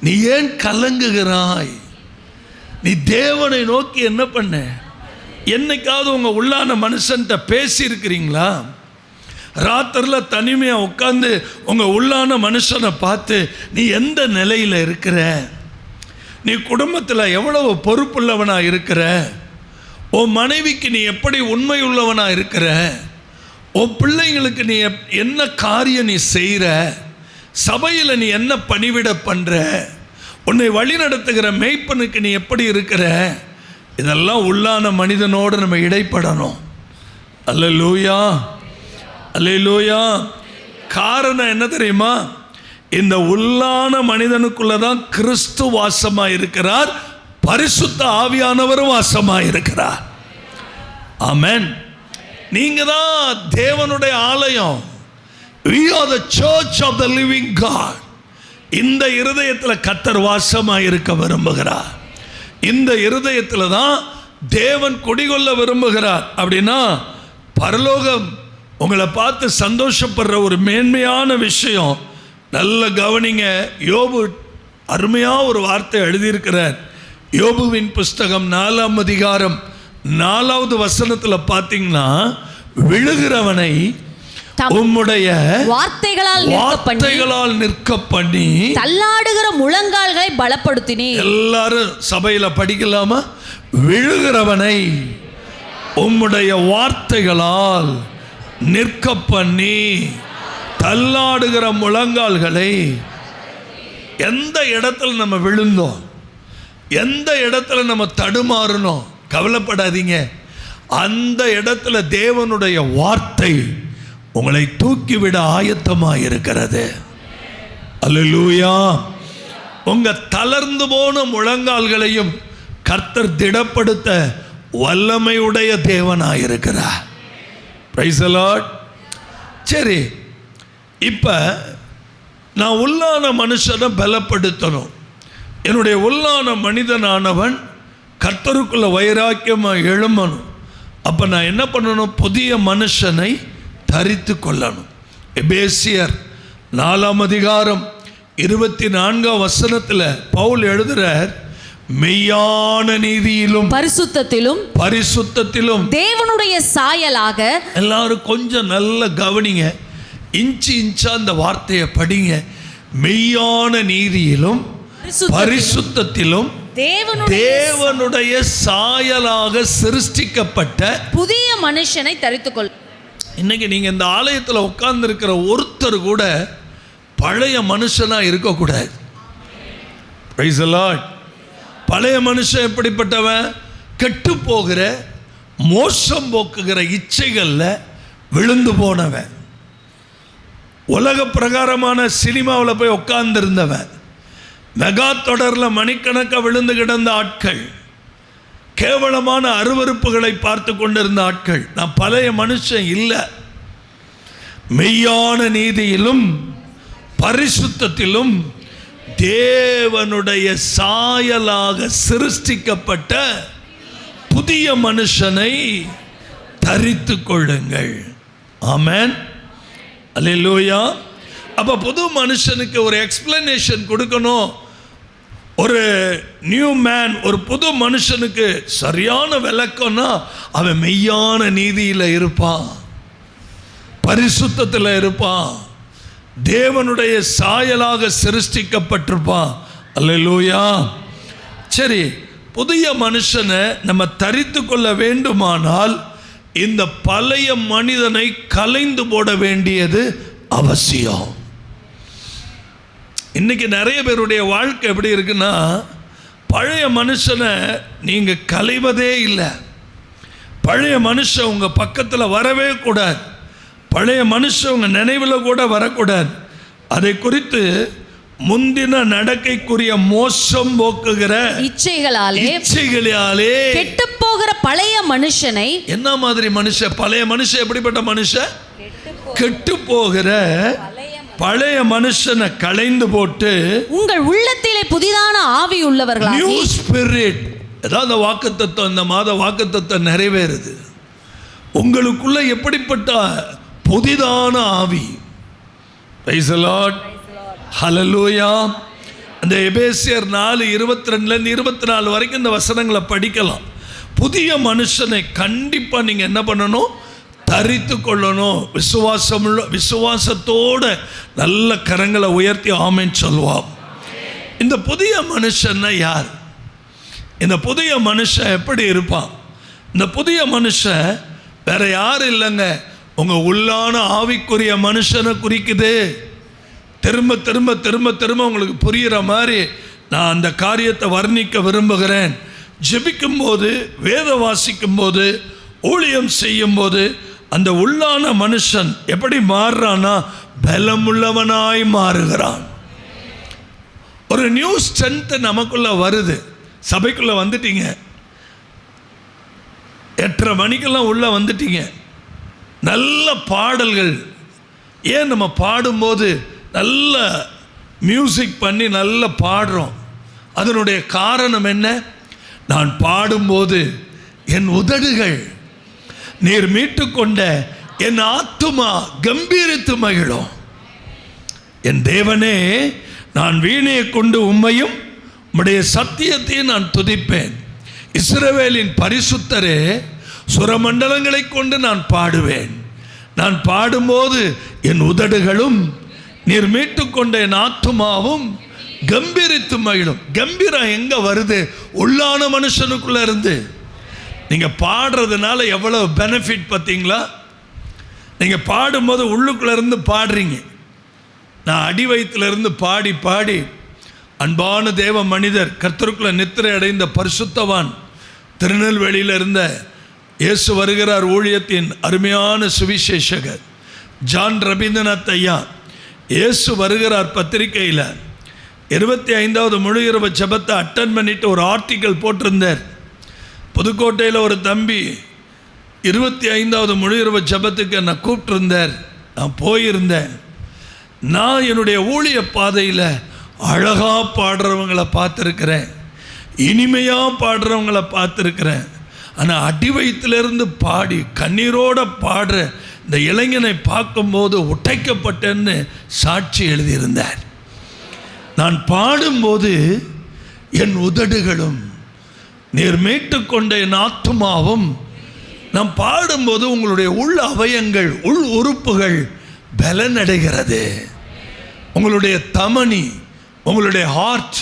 நீ ஏன் கலங்குகிறாய், நீ தேவனை நோக்கி என்ன பண்ண. என்னைக்காவது உங்கள் உள்ளான மனுஷன்கிட்ட பேசியிருக்கிறீங்களா? ராத்திரில் தனிமையாக உட்காந்து உங்கள் உள்ளான மனுஷனை பார்த்து, நீ எந்த நிலையில் இருக்கிற, நீ குடும்பத்தில் எவ்வளவு பொறுப்புள்ளவனாக இருக்கிற, உன் மனைவிக்கு நீ எப்படி உண்மை உள்ளவனாக இருக்கிற, உன் பிள்ளைங்களுக்கு நீ என்ன காரியம் நீ செய்கிற, சபையில் நீ என்ன பணிவிட பண்ணுற, உன்னை வழி நடத்துகிற மேய்ப்பனுக்கு நீ எப்படி இருக்கிற, இதெல்லாம் உள்ளான மனிதனோடு நம்ம இடைப்படணும். அல்லேலூயா, அல்லேலூயா. காரணம் என்ன தெரியுமா? இந்த உள்ளான மனிதனுக்குள்ள தான் கிறிஸ்து வாசமாக இருக்கிறார், பரிசுத்த ஆவியானவரும் வாசமாக இருக்கிறார். ஆமென். நீங்க தான் தேவனுடைய ஆலயம். We are the church of the living God. இந்த இருதயத்தில் கர்த்தர் வாசமாக இருக்க விரும்புகிறார். இந்த இருதயத்தில் தான் தேவன் குடிகொள்ள விரும்புகிறார். அப்படின்னா பரலோகம் உங்களை பார்த்து சந்தோஷப்படுற ஒரு மேன்மையான விஷயம். நல்ல கவனிங்க. யோபு அருமையாக ஒரு வார்த்தை எழுதியிருக்கிறார். யோபுவின் புஸ்தகம் 4ஆம் அதிகாரம் 4வது வசனத்தில் பார்த்தீங்கன்னா, விழுகிறவனை உம்முடைய வார்த்தைகளால் நிற்க பண்ணி தள்ளாடுகிற முழங்கால்களை பலப்படுத்தினீர். எல்லாரும் சபையில் படிக்கலாமா? விழுகிறவனை உம்முடைய வார்த்தைகளால் நிற்க பண்ணி தள்ளாடுகிற முழங்கால்களை. எந்த இடத்துல நம்ம விழுந்தோம், எந்த இடத்துல நம்ம தடுமாறணும், கவலைப்படாதீங்க. அந்த இடத்துல தேவனுடைய வார்த்தை உங்களை தூக்கிவிட ஆயத்தமாக இருக்கிறது. அல்லேலூயா. உங்க தளர்ந்து போன முழங்கால்களையும் கர்த்தர் திடப்படுத்த வல்லமையுடைய தேவனாயிருக்கிறார். Price the Lord. சரி, இப்போ நான் உள்ளான மனுஷனை பலப்படுத்தணும். என்னுடைய உள்ளான மனிதனானவன் கர்த்தருக்குள்ள வைராக்கியமாக எழும்பணும். அப்போ நான் என்ன பண்ணணும்? புதிய மனுஷனை தரித்து கொள்ளணும். எபேசியர் 4ஆம் அதிகாரம் 24ஆம் வசனத்தில் பவுல் எழுதுறார், மெய்யான நீதியிலும் பரிசுத்தத்திலும் தேவனுடைய சாயலாக. எல்லாரும் கொஞ்சம் நல்ல கவனிங்க, இன்ச்சு இன்ச்சா அந்த வார்த்தையை படிங்க. மெய்யான நீதியிலும் பரிசுத்தத்திலும் தேவனுடைய சாயலாக சிருஷ்டிக்கப்பட்ட புதிய மனுஷனை தரித்துக்கொள். இன்னைக்கு நீங்க இந்த ஆலயத்தில் உட்கார்ந்து இருக்கிற ஒருத்தர் கூட பழைய மனுஷனா இருக்கக்கூடாது. Price the Lord. பழைய மனுஷன் எப்படிப்பட்டவன்? கெட்டு போகிற, மோசம் போக்குகிற இச்சைகள்ல விழுந்து போனவன், உலக பிரகாரமான சினிமாவில் போய் உட்கார்ந்து இருந்தவன், மெகா தொடரில் மணிக்கணக்காக விழுந்து கிடந்த ஆட்கள், கேவலமான அருவருப்புகளை பார்த்து கொண்டிருந்த ஆட்கள். நான் பழைய மனுஷன் இல்லை. மெய்யான நீதியிலும் பரிசுத்தத்திலும் தேவனுடைய சாயலாக சிருஷ்டிக்கப்பட்ட புதிய மனுஷனை தரித்து கொள்ளுங்கள். ஆமென். அல்லேலூயா. அப்போ புது மனுஷனுக்கு ஒரு எக்ஸ்பிளனேஷன் கொடுக்கணும். ஒரு நியூ மேன், ஒரு புது மனுஷனுக்கு சரியான விளக்கம்னா அவன் மெய்யான நீதியில் இருப்பான், பரிசுத்தத்தில் இருப்பான், தேவனுடைய சாயலாக சிருஷ்டிக்கப்பட்டிருப்பான். அல்லேலூயா. சரி, புதிய மனுஷனை நம்ம தரித்து கொள்ள வேண்டுமானால் இந்த பழைய மனிதனை கலைந்து போட வேண்டியது அவசியம். இன்னைக்கு நிறைய பேருடைய வாழ்க்கை எப்படி இருக்குன்னா, பழைய மனுஷனை நீங்க கலைவதே இல்லை. பழைய மனுஷன் உங்க பக்கத்தில் வரவே கூடாது. பழைய மனுஷன் உங்க நினைவில் கூட வரக்கூடாது. அதை குறித்து முந்தின நடக்கைக்குரிய மோசம் போக்குகிற இச்சைகளாலே கெட்டு போகிற பழைய மனுஷனை. என்ன மாதிரி மனுஷன்? பழைய மனுஷன் எப்படிப்பட்ட மனுஷன்? கெட்டு போகிற பழைய மனுஷனை களைந்து போட்டு உங்கள் உள்ளத்திலே புதிதான ஆவி உள்ளவர்களாகி. New spirit. ஏதாவது வாக்குத்தத்தம், இந்த மாத வாக்குத்தத்தம் நிறைவேறுது. உங்களுக்குள்ள எப்படிப்பட்ட புதிதான ஆவி. Praise the Lord. ஹல்லேலூயா. அந்த எபேசியர் 4:22 24 வரைக்கும் இந்த வசனங்களை படிக்கலாம். புதிய மனுஷனை கண்டிப்பாக நீங்கள் என்ன பண்ணணும்? தரித்து கொள்ளணும். விசுவாசத்தோட நல்ல கரங்களை உயர்த்தி ஆமென் சொல்லுவான். இந்த புதிய மனுஷன்னா யார்? இந்த புதிய மனுஷன் எப்படி இருப்பான்? இந்த புதிய மனுஷன் வேற யாரும் இல்லைங்க, உங்கள் உள்ளான ஆவிக்குரிய மனுஷனை குறிக்குது. திரும்ப திரும்ப திரும்ப திரும்ப உங்களுக்கு புரிகிற மாதிரி நான் அந்த காரியத்தை வர்ணிக்க விரும்புகிறேன். ஜெபிக்கும் போது, வேத வாசிக்கும் போது, ஊழியம் செய்யும் போது அந்த உள்ளான மனுஷன் எப்படி மாறுறான்னா பலமுள்ளவனாய் மாறுகிறான். ஒரு நியூ ஸ்ட்ரென்த் நமக்குள்ள வருது. சபைக்குள்ள வந்துட்டீங்க, 8:30 மணிக்கெல்லாம் உள்ள வந்துட்டீங்க. நல்ல பாடல்கள். ஏன் நம்ம பாடும்போது நல்ல மியூசிக் பண்ணி நல்ல பாடுறோம்? அதனுடைய காரணம் என்ன? நான் பாடும்போது என் உதடுகள் நீர் மீட்டு கொண்ட என் ஆத்துமா கம்பீரித்து மகிழும். என் தேவனே, நான் வீணையை கொண்டு உம்மையும் உம்முடைய சத்தியத்தையும் நான் துதிப்பேன். இஸ்ரவேலின் பரிசுத்தரே, சுரமண்டலங்களை கொண்டு நான் பாடுவேன். நான் பாடும்போது என் உதடுகளும் நீர் மீட்டு கொண்ட என் ஆத்துமாவும் கம்பீரித்து மகிழும். கம்பீரம் எங்க வருது? உள்ளான மனுஷனுக்குள்ள இருந்து. நீங்க பாடுறதுனால எவ்வளவு பெனிஃபிட் பார்த்தீங்களா? நீங்க பாடும்போது உள்ளுக்குள்ள இருந்து பாடுறீங்க. நான் அடி வயிற்றிலிருந்து பாடி பாடி அன்பான தேவ மனிதர், கர்த்தருக்குள்ள நித்திரை அடைந்த பரிசுத்தவான், திருநெல்வேலியில் இருந்த இயேசு வருகிறார் ஊழியத்தின் அருமையான சுவிசேஷகர் ஜான் ரவீந்திரநாத் ஐயா, இயேசு வருகிறார் பத்திரிகையில் 25வது முழு இரவு ஜெபத்தை அட்டன் பண்ணிட்டு ஒரு ஆர்டிக்கல் போட்டிருந்தார். புதுக்கோட்டையில் ஒரு தம்பி 25வது முழு இரவு ஜெபத்துக்கு என்னை கூப்பிட்டுருந்தார். நான் போயிருந்தேன். நான் என்னுடைய ஊழிய பாதையில் அழகாக பாடுறவங்களை பார்த்துருக்கிறேன், இனிமையாக பாடுறவங்களை பார்த்துருக்கிறேன். ஆனால் அடி வயிற்றிலிருந்து பாடி கண்ணீரோடு பாடுற இந்த இளைஞனை பார்க்கும்போது உடைக்கப்பட்டேன்னு சாட்சி எழுதியிருந்தார். நான் பாடும்போது என் உதடுகளும் நீர் மீட்டு கொண்ட என் ஆத்துமாவும். நான் பாடும்போது உங்களுடைய உள் அவயங்கள், உள் உறுப்புகள் பலனடைகிறது. உங்களுடைய தமனி, உங்களுடைய ஹார்ட்,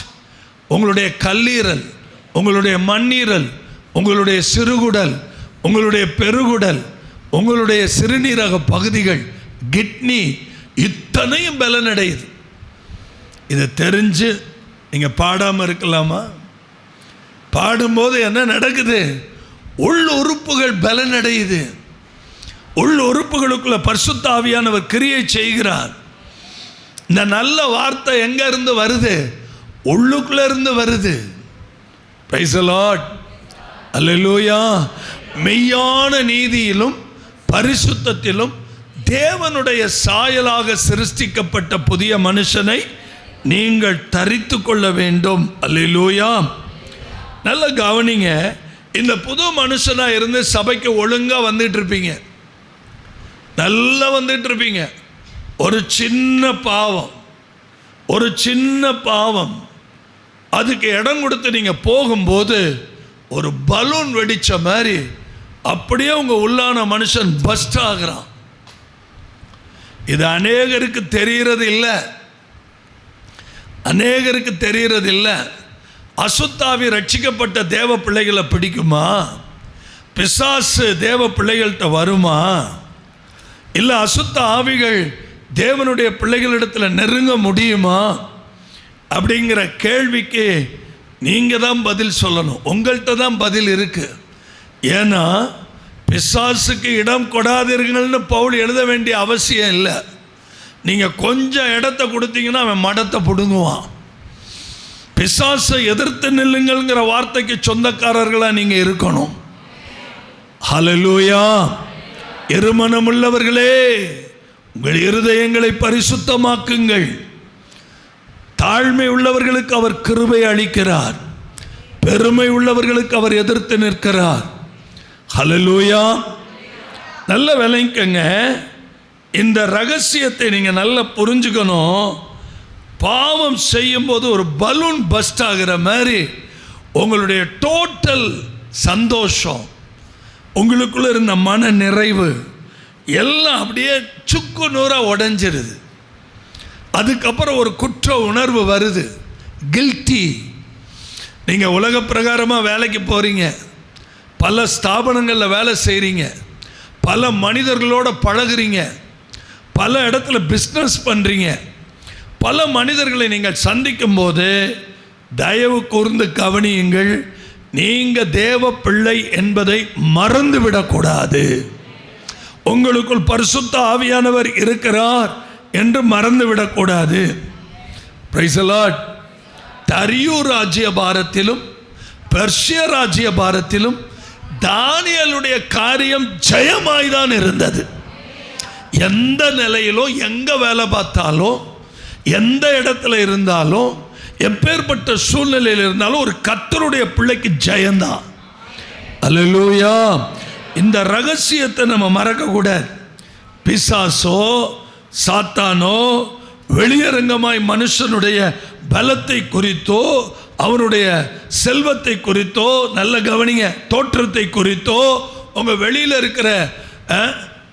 உங்களுடைய கல்லீரல், உங்களுடைய மண்ணீரல், உங்களுடைய சிறுகுடல், உங்களுடைய பெருகுடல், உங்களுடைய சிறுநீரக பகுதிகள், கிட்னி, இத்தனையும் பலனடையுது. இதை தெரிஞ்சு நீங்கள் பாடாமல் இருக்கலாமா? பாடும்போது என்ன நடக்குது? உள் உறுப்புகள் பலனடையுது. உள் உறுப்புகளுக்குள்ள பரிசுத்த ஆவியானவர் கிரியை செய்கிறார். இந்த நல்ல வார்த்தை எங்க இருந்து வருது? உள்ளுக்குள்ள இருந்து வருது. Praise the Lord. அல்லேலூயா. மெய்யான நீதியிலும் பரிசுத்தத்திலும் தேவனுடைய சாயலாக சிருஷ்டிக்கப்பட்ட புதிய மனுஷனை நீங்கள் தரித்து கொள்ள வேண்டும். அல்லேலூயா. நல்ல கவனிங்க. இந்த புது மனுஷனா இருந்து சபைக்கு ஒழுங்கா வந்துட்டு இருப்பீங்க, நல்லா வந்துட்டு இருப்பீங்க. ஒரு சின்ன பாவம் அதுக்கு இடம் கொடுத்து நீங்க போகும்போது ஒரு பலூன் வெடிச்ச மாதிரி அப்படியே உங்க உள்ளான மனுஷன் பஸ்ட் ஆகிறான். இது அநேகருக்கு தெரியறது இல்லை. அசுத்தாவி ரட்சிக்கப்பட்ட தேவ பிள்ளைகளை பிடிக்குமா? பிசாசு தேவ பிள்ளைகள்கிட்ட வருமா? இல்லை அசுத்த ஆவிகள் தேவனுடைய பிள்ளைகளிடத்தில் நெருங்க முடியுமா? அப்படிங்கிற கேள்விக்கு நீங்கள் தான் பதில் சொல்லணும். உங்கள்கிட்ட தான் பதில் இருக்கு. ஏன்னா பிசாசுக்கு இடம் கொடாதீர்கள்னு பவுல் எழுத வேண்டிய அவசியம் இல்லை. நீங்கள் கொஞ்சம் இடத்த கொடுத்தீங்கன்னா அவன் மடத்தை பிடுங்குவான். பிசாசை எதிர்த்து நில்லுங்கள்ங்கிற வார்த்தைக்கு சொந்தக்காரர்களாக நீங்கள் இருக்கணும். ஹல்லேலூயா. இருமனமுள்ளவர்களே, உங்கள் இருதயங்களை பரிசுத்தமாக்குங்கள். தாழ்மை உள்ளவர்களுக்கு அவர் கிருபை அளிக்கிறார், பெருமை உள்ளவர்களுக்கு அவர் எதிர்த்து நிற்கிறார். ஹல்லேலூயா. நல்ல விளங்கிக்கங்க. இந்த ரகசியத்தை நீங்கள் நல்லா புரிஞ்சுக்கணும். பாவம் செய்யும்போது ஒரு பலூன் பஸ்ட் ஆகிற மாதிரி உங்களுடைய டோட்டல் சந்தோஷம், உங்களுக்குள்ள இருந்த மன நிறைவு எல்லாம் அப்படியே சுக்கு நூறாக உடைஞ்சிருது. அதுக்கப்புறம் ஒரு குற்ற உணர்வு வருது, கில்ட்டி. நீங்கள் உலக பிரகாரமாக வேலைக்கு போகிறீங்க, பல ஸ்தாபனங்களில் வேலை செய்கிறீங்க, பல மனிதர்களோட பழகுறீங்க, பல இடத்துல பிஸ்னஸ் பண்ணுறீங்க. பல மனிதர்களை நீங்கள் சந்திக்கும் போது தயவு கூர்ந்து கவனியுங்கள். நீங்கள் தேவ பிள்ளை என்பதை மறந்துவிடக்கூடாது. உங்களுக்குள் பரிசுத்த ஆவியானவர் இருக்கிறார் என்று மறந்துவிடக்கூடாது. Praise the Lord. தரியு ராஜ்ய பாரத்திலும் பெர்ஷிய ராஜ்ய பாரத்திலும் தானியேலுடைய காரியம் ஜெயமாய்தான் இருந்தது. எந்த நிலையிலும், எங்க வேலை பார்த்தாலும், எந்த இடத்துல இருந்தாலும், எப்பேற்பட்ட சூழ்நிலையில் இருந்தாலும் ஒரு கர்த்தருடைய பிள்ளைக்கு ஜெயம்தான். அல்லேலூயா. இந்த ரகசியத்தை நம்ம மறக்கக்கூடாது. பிசாசோ சாத்தானோ வெளியரங்கமாய் மனுஷனுடைய பலத்தை குறித்தோ, அவனுடைய செல்வத்தை குறித்தோ, நல்ல கவனிங்க, தோற்றத்தை குறித்தோ, உங்கள் வெளியில் இருக்கிற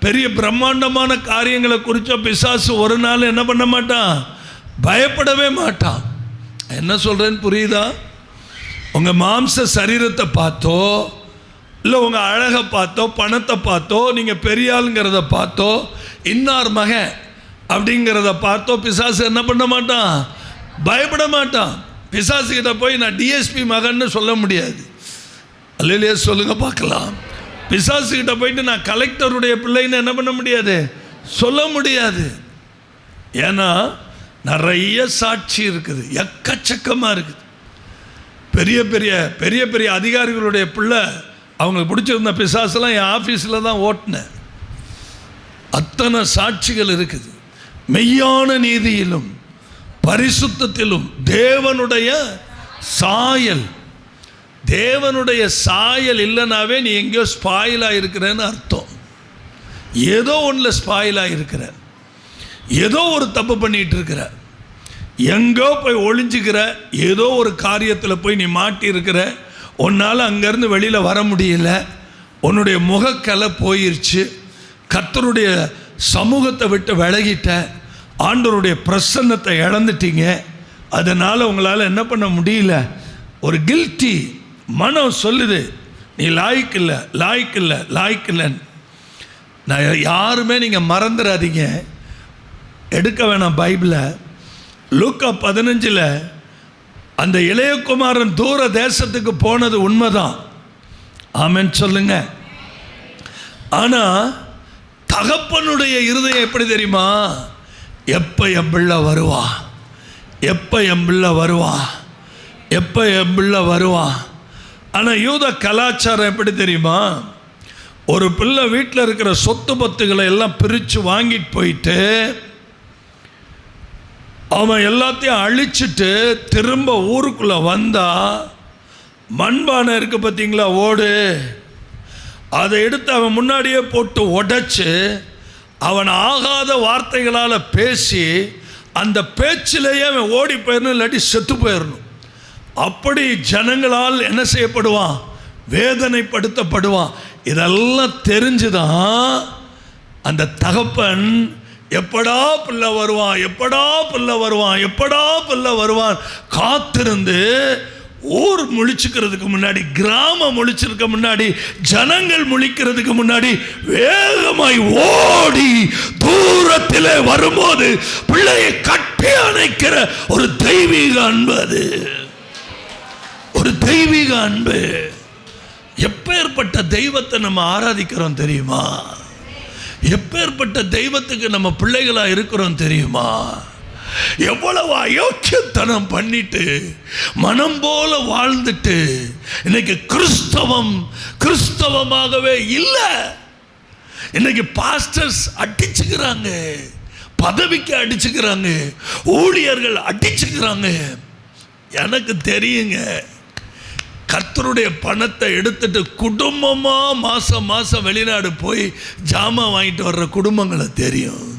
பெரிய பிரம்மாண்டமான காரியங்களை குறித்தோ பிசாசு ஒரு நாள் என்ன பண்ண மாட்டான், பயப்படவே மாட்டான். என்ன சொல்கிறேன்னு புரியுதா? உங்கள் மாம்ச சரீரத்தை பார்த்தோ, இல்லை உங்கள் அழகை பார்த்தோ, பணத்தை பார்த்தோ, நீங்கள் பெரிய ஆளுங்கிறத பார்த்தோ, இன்னார் மகன் அப்படிங்கிறத பார்த்தோ பிசாசு என்ன பண்ண மாட்டான், பயப்பட மாட்டான். பிசாசுக்கிட்ட போய் நான் டிஎஸ்பி மகன்னு சொல்ல முடியாது. அல்லேலூயா சொல்லுங்க பார்க்கலாம். பிசாசுக்கிட்ட போயிட்டு நான் கலெக்டருடைய பிள்ளைன்னு என்ன பண்ண முடியாது, சொல்ல முடியாது. ஏன்னா நிறைய சாட்சி இருக்குது, எக்கச்சக்கமாக இருக்குது. பெரிய பெரிய பெரிய பெரிய அதிகாரிகளுடைய பிள்ளை அவங்களுக்கு பிடிச்சிருந்த பிசாசெல்லாம் என் ஆஃபீஸில் தான் ஓட்டினேன். அத்தனை சாட்சிகள் இருக்குது. மெய்யான நீதியிலும் பரிசுத்தத்திலும் தேவனுடைய சாயல், தேவனுடைய சாயல் இல்லைனாவே நீ எங்கேயோ ஸ்பாயிலாக இருக்கிறேன்னு அர்த்தம். ஏதோ ஒன்றில் ஸ்பாயிலாக இருக்கிற, ஏதோ ஒரு தப்பு பண்ணிகிட்டு இருக்கிற, எங்கோ போய் ஒளிஞ்சுக்கிற, ஏதோ ஒரு காரியத்தில் போய் நீ மாட்டி இருக்கிற. உன்னால் அங்கேருந்து வெளியில் வர முடியல, உன்னுடைய முகக்கலை போயிடுச்சு, கர்த்தருடைய சமூகத்தை விட்டு விலகிட்ட, ஆண்டவருடைய பிரசன்னத்தை இழந்துட்டீங்க. அதனால் உங்களால் என்ன பண்ண முடியல, ஒரு கில்ட்டி மனம் சொல்லுது, நீ லாய்க்கு இல்லை, லாய்க்கு இல்லை, லாய்க்கு இல்லைன்னு. நான் யாருமே நீங்கள் மறந்துடாதீங்க, எடுக்க வேணாம் பைபிளை. லூக்கா 15 அந்த இளையகுமாரன் தூர தேசத்துக்கு போனது உண்மைதான், ஆமென் சொல்லுங்க. ஆனால் தகப்பனுடைய இருதயம் எப்படி தெரியுமா, எப்போ என் பிள்ளை வருவா, எப்போ என் பிள்ளை வருவா, எப்போ என் பிள்ளை வருவா. ஆனால் யூத கலாச்சாரம் எப்படி தெரியுமா, ஒரு பிள்ளை வீட்டில் இருக்கிற சொத்து பத்துகளை எல்லாம் பிரித்து வாங்கிட்டு போயிட்டு அவன் எல்லாத்தையும் அழிச்சிட்டு திரும்ப ஊருக்குள்ளே வந்தால் மண்பானை இருக்குது பார்த்தீங்களா, ஓடு, அதை எடுத்து அவன் முன்னாடியே போட்டு உடைச்சு அவன் ஆகாத வார்த்தைகளால் பேசி அந்த பேச்சிலேயே அவன் ஓடி போயிடணும், இல்லாட்டி செத்து போயிடணும். அப்படி ஜனங்களால் என்ன செய்யப்படுவான், வேதனைப்படுத்தப்படுவான். இதெல்லாம் தெரிஞ்சுதான் அந்த தகப்பன் எப்படா பிள்ளை வருவான், எப்படா பிள்ளை வருவான், எப்படா பிள்ளை வருவான் காத்திருந்து ஊர் முழிச்சுக்கிறதுக்கு முன்னாடி, கிராமம் முழிச்சிருக்க முன்னாடி, ஜனங்கள் முழிக்கிறதுக்கு முன்னாடி வேகமாய் ஓடி தூரத்திலே வரும்போது பிள்ளையை கட்டி அணைக்கிற ஒரு தெய்வீக அன்பு, அது ஒரு தெய்வீக அன்பு. எப்பேற்பட்ட தெய்வத்தை நம்ம ஆராதிக்கிறோம் தெரியுமா? எப்பேற்பட்ட தெய்வத்துக்கு நம்ம பிள்ளைகளா இருக்கிறோம் தெரியுமா? எவ்வளவு அயோக்கியத்தனம் பண்ணிட்டு மனம் போல வாழ்ந்துட்டு இன்னைக்கு கிறிஸ்தவமாகவே இல்லை. இன்னைக்கு பாஸ்டர்ஸ் அடிச்சுக்கிறாங்க, பதவிக்கு அடிச்சுக்கிறாங்க, ஊழியர்கள் அடிச்சுக்கிறாங்க. எனக்கு தெரியுங்க, கர்த்தருடைய பணத்தை எடுத்துட்டு குடும்பமா மாசம் மாசம் வெளிநாடு போய் ஜாமான் வாங்கிட்டு வர்ற குடும்பங்களை தெரியும்.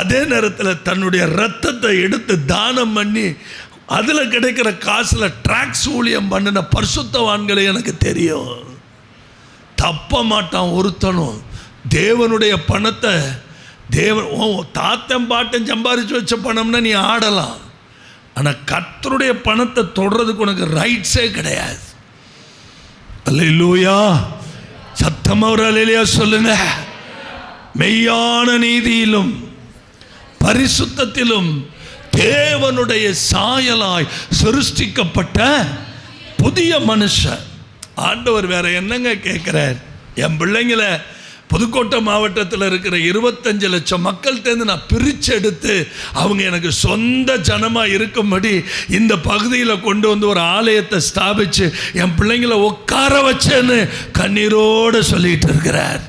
அதே நேரத்தில் தன்னுடைய ரத்தத்தை எடுத்து தானம் பண்ணி அதில் கிடைக்கிற காசில் ட்ராக்ஸ் ஊழியம் பண்ணின பரிசுத்தவான்களை எனக்கு தெரியும். தப்ப மாட்டான் ஒருத்தனும். தேவனுடைய பணத்தை தாத்தன் பாட்டன் சம்பாதிச்சு வச்ச பணம்னா நீ ஆடலாம், ஆனால் கர்த்தருடைய பணத்தை தொடுறதுக்கு உனக்கு ரைட்ஸே கிடையாது. அல்லேலூயா, சத்தமா ஒரு அல்லேலூயா சொல்லுங்க. மெய்யான நீதியிலும் பரிசுத்தத்திலும் தேவனுடைய சாயலாய் சிருஷ்டிக்கப்பட்ட புதிய மனுஷன். ஆண்டவர் வேற என்னங்க கேட்கிறார்? என் பிள்ளைங்களை புதுக்கோட்டை மாவட்டத்தில் இருக்கிற 25 லட்சம் மக்கள்கிட்டேருந்து நான் பிரித்து எடுத்து அவங்க எனக்கு சொந்த ஜனமாக இருக்கும்படி இந்த பகுதியில் கொண்டு வந்து ஒரு ஆலயத்தை ஸ்தாபித்து என் பிள்ளைங்களை உட்கார வச்சேன்னு கண்ணீரோடு சொல்லிட்டு இருக்கிறார்.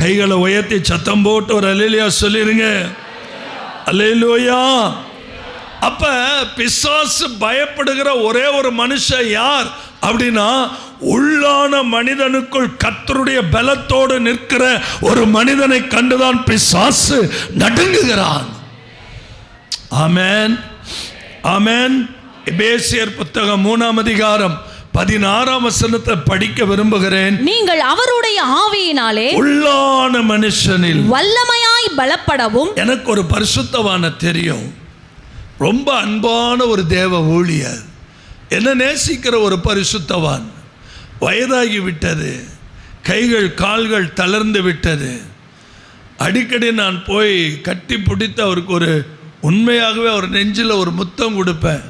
கைகளை உயர்த்தி சத்தம் போட்டு ஒரு அல்லேலூயா சொல்லிருங்க. அல்லேலூயா. அப்ப பிசாசு பயப்படுகிற ஒரே ஒரு மனுஷன் யார் அப்படின்னா, உள்ளான மனிதனுக்குள் கர்த்தருடைய பலத்தோடு நிற்கிற ஒரு மனிதனை கண்டுதான் பிசாசு நடுங்குகிறான். ஆமென், ஆமென். எபேசியர் புத்தகம் 3ஆம் அதிகாரம் 16ஆம் வசனத்தை படிக்க விரும்புகிறேன். நீங்கள் அவருடைய ஆவியினாலே உள்ளான மனுஷனில் வல்லமையாய் பலப்படவும். எனக்கு ஒரு பரிசுத்தவான தெரியும், ரொம்ப அன்பான ஒரு தேவ ஊழியர், என்ன நேசிக்கிற ஒரு பரிசுத்தவான். வயதாகி விட்டது, கைகள் கால்கள் தளர்ந்து விட்டது. அடிக்கடி நான் போய் கட்டி பிடித்து அவருக்கு ஒரு உண்மையாகவே அவர் நெஞ்சில் ஒரு முத்தம் கொடுப்பேன்.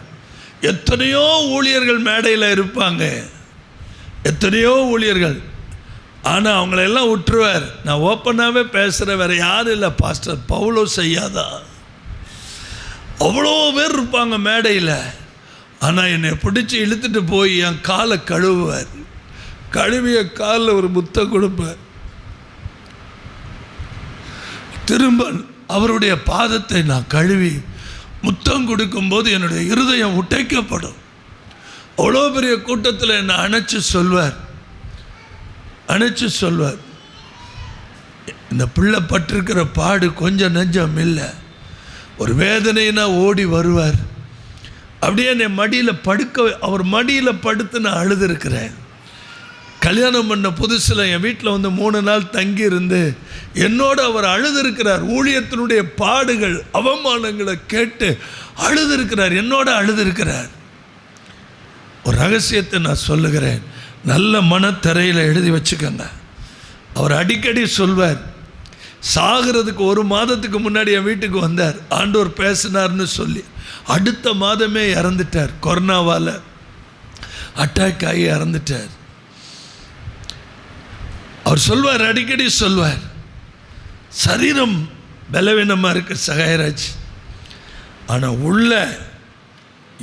எத்தனையோ ஊழியர்கள் மேடையில் இருப்பாங்க, எத்தனையோ ஊழியர்கள், ஆனால் அவங்களெல்லாம் விட்டுருவார். நான் ஓப்பனாகவே பேசுகிறேன், வேறு யாரும் இல்லை, பாஸ்டர் பவுலோ செய்யாதா. அவ்வளோ பேர் இருப்பாங்க மேடையில். ஆனால் என்னை பிடிச்சி இழுத்துட்டு போய் என் காலை கழுவுவார். கழுவிய காலில் ஒரு முத்தம் கொடுப்பார். திரும்ப அவருடைய பாதத்தை நான் கழுவி முத்தம் கொடுக்கும்போது என்னுடைய இருதயம் உடைக்கப்படும். அவ்வளோ பெரிய கூட்டத்தில் என்னை அணைச்சு சொல்வார், இந்த பிள்ளை பட்டிருக்கிற பாடு கொஞ்சம் நெஞ்சம் இல்லை. ஒரு வேதனைனா ஓடி வருவார். அப்படியே என்னை மடியில் அவர் மடியில் படுத்து நான் அழுதுருக்கிறேன். கல்யாணம் பண்ண புதுசில் என் வீட்டில் வந்து 3 நாள் தங்கி இருந்து என்னோடு அவர் அழுதுருக்கிறார். ஊழியத்தினுடைய பாடுகள் அவமானங்களை கேட்டு அழுதுருக்கிறார், என்னோட அழுதுருக்கிறார். ஒரு ரகசியத்தை நான் சொல்லுகிறேன், நல்ல மனத்திரையில் எழுதி வச்சுக்கோங்க. அவர் அடிக்கடி சொல்வார், சாகிறதுக்கு 1 மாதத்துக்கு முன்னாடி என் வீட்டுக்கு வந்தார், ஆண்டவர் பேசினார்னு சொல்லி. அடுத்த மாதமே இறந்துட்டார், கொரோனாவால் அட்டாக் ஆகி இறந்துட்டார். அவர் சொல்வார், அடிக்கடி சொல்வார், சரீரம் பலவீனமாக இருக்கு சகாயராஜ், ஆனால் உள்ள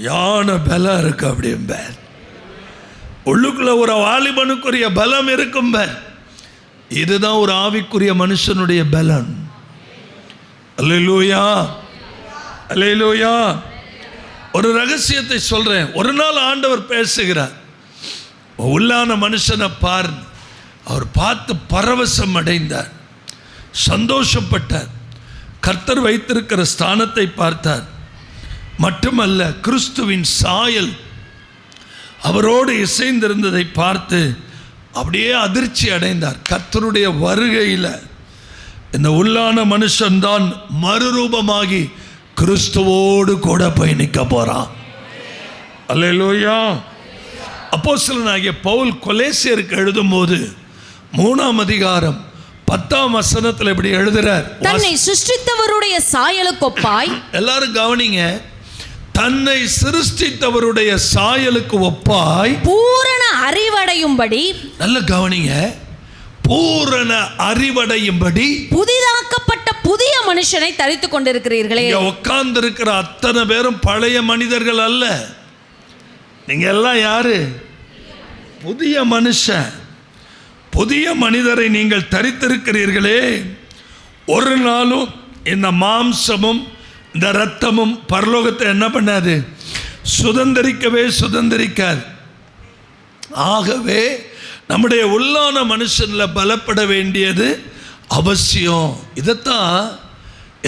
யானை பலம் இருக்கு அப்படிம்பார். உள்ளுக்குள்ள ஒரு வாலிபனுக்குரிய பலம் இருக்கும்பார். இதுதான் ஒரு ஆவிக்குரிய மனுஷனுடைய பலன். அல்லேலூயா, அல்லேலூயா. ஒரு ரகசியத்தை சொல்றேன். ஒரு நாள் ஆண்டவர் பேசுகிறார், உள்ளான மனுஷனை பார். அவர் பார்த்து பரவசம் அடைந்தார், சந்தோஷப்பட்டார். கர்த்தர் வைத்திருக்கிற ஸ்தானத்தை பார்த்தார். மட்டுமல்ல, கிறிஸ்துவின் சாயல் அவரோடு இசைந்திருந்ததை பார்த்து அப்படியே அதிர்ச்சி அடைந்தார். கர்த்தருடைய வருகையில் இந்த உள்ளான மனுஷன்தான் மறுரூபமாகி கிறிஸ்துவோடு கூட பயணிக்க போறான். அல்லேலூயா. அப்போஸ்தலனாகிய பவுல் கொலேசியருக்கு எழுதும் போது 3ஆம் அதிகாரம் 10ஆம் வசனத்தில் இப்படி எழுதுறார், தன்னை சிருஷ்டித்தவருடைய சாயலுக்கொப்பாய். எல்லாரும் கவனிங்க, தன்னை சிருஷ்டித்தவருடைய சாயலுக்கு ஒப்பாய் பூரண அறிவடையும்படி. நல்ல கவனிங்க, பூரண அறிவடையும்படி புதிதாக்கப்பட்ட புதிய மனுஷனை தரித்துக் கொண்டிருக்கிறீர்களே. உட்கார்ந்து இருக்கிற அத்தனை பேரும் பழைய மனிதர்கள் அல்ல. நீங்க எல்லாம் யாரு? புதிய மனுஷன். புதிய மனிதரை நீங்கள் தரித்திருக்கிறீர்களே. ஒரு நாளும் இந்த மாம்சமும் இந்த இரத்தமும் பரலோகத்தை என்ன பண்ணாது? சுதந்திரிக்காது. ஆகவே நம்முடைய உள்ளான மனுஷனில் பலப்பட வேண்டியது அவசியம். இதைத்தான்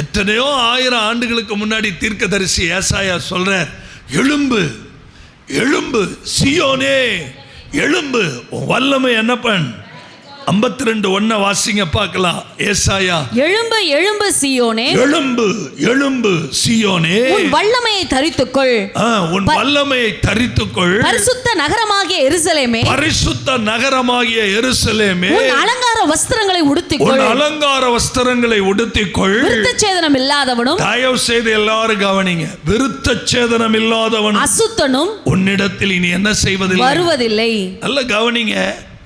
எத்தனையோ 1000 ஆண்டுகளுக்கு முன்னாடி தீர்க்கதரிசி ஏசாயா சொல்றார். எழும்பு எழும்பு சீயோனே எழும்பு, வல்லமை என்ன பண்ண. 52:1 வாசிங்க பார்க்கலாம். ஏசாயா. எழும்பு எழும்பு சீயோனே, எழும்பு எழும்பு சீயோனே, உன் வல்லமையை தரித்துக்கொள். உன் வல்லமையை தரித்துக்கொள். பரிசுத்த நகரமாகிய எருசலேமே, பரிசுத்த நகரமாகிய எருசலேமே, உன் அலங்கார வஸ்திரங்களை உடுத்திக்கொள். உன் அலங்கார வஸ்திரங்களை உடுத்திக்கொள். விருத்தச்சேதனம் இல்லாதவனும், தயவு செய்து எல்லாரும் கவனிங்க, விருத்தச்சேதனம் இல்லாதவனும் அசுத்தனும் உன்னிடத்தில் இனி என்ன செய்வதில்லை, வருவதில்லை. நல்ல கவனிங்க,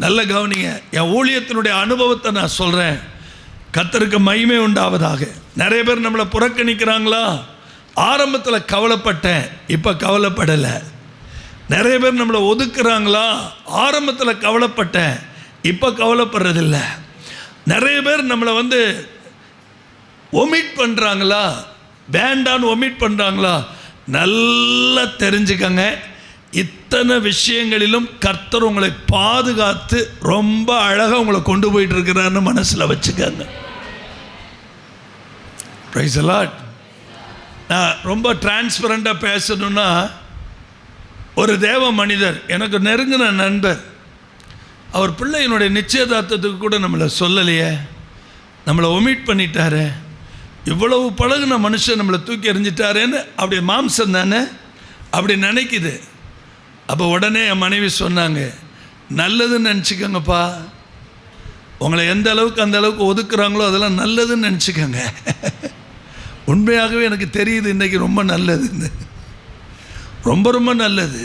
நல்ல கவனிங்க. என் ஊழியத்தினுடைய அனுபவத்தை நான் சொல்கிறேன். கர்த்தருக்கு மகிமை உண்டாவதாக. நிறைய பேர் நம்மளை புறக்கணிக்கிறாங்களா? ஆரம்பத்தில் கவலைப்பட்டேன், இப்போ கவலைப்படலை. நிறைய பேர் நம்மளை ஒதுக்குறாங்களா? ஆரம்பத்தில் கவலைப்பட்டேன், இப்போ கவலைப்படுறதில்ல. நிறைய பேர் நம்மளை ஒமிட் பண்ணுறாங்களா? வேண்டான்னு ஒமிட் பண்ணுறாங்களா? நல்லா தெரிஞ்சுக்கங்க, இத்தனை விஷயங்களிலும் கர்த்தர் உங்களை பாதுகாத்து ரொம்ப அழகாக உங்களை கொண்டு போயிட்டு இருக்கிறான்னு மனசில் வச்சுக்கங்க. Price the Lord. நான் ரொம்ப டிரான்ஸ்பரண்டாக பேசணும்னா, ஒரு தேவ மனிதர், எனக்கு நெருங்கின நண்பர், அவர் பிள்ளையினுடைய நிச்சயதார்த்தத்துக்கு கூட நம்மளை சொல்லலையே, நம்மளை ஒமிட் பண்ணிட்டாரு, இவ்வளவு பழகுன மனுஷன் நம்மளை தூக்கி எறிஞ்சிட்டாரேன்னு அப்படி மாம்சம் தானே அப்படி நினைக்குது. அப்போ உடனே என் மனைவி சொன்னாங்க, நல்லதுன்னு நினச்சிக்கோங்கப்பா, உங்களை எந்த அளவுக்கு அந்த அளவுக்கு ஒதுக்குறாங்களோ அதெல்லாம் நல்லதுன்னு நினச்சிக்கோங்க. உண்மையாகவே எனக்கு தெரியுது இன்றைக்கி ரொம்ப நல்லதுன்னு, ரொம்ப ரொம்ப நல்லது.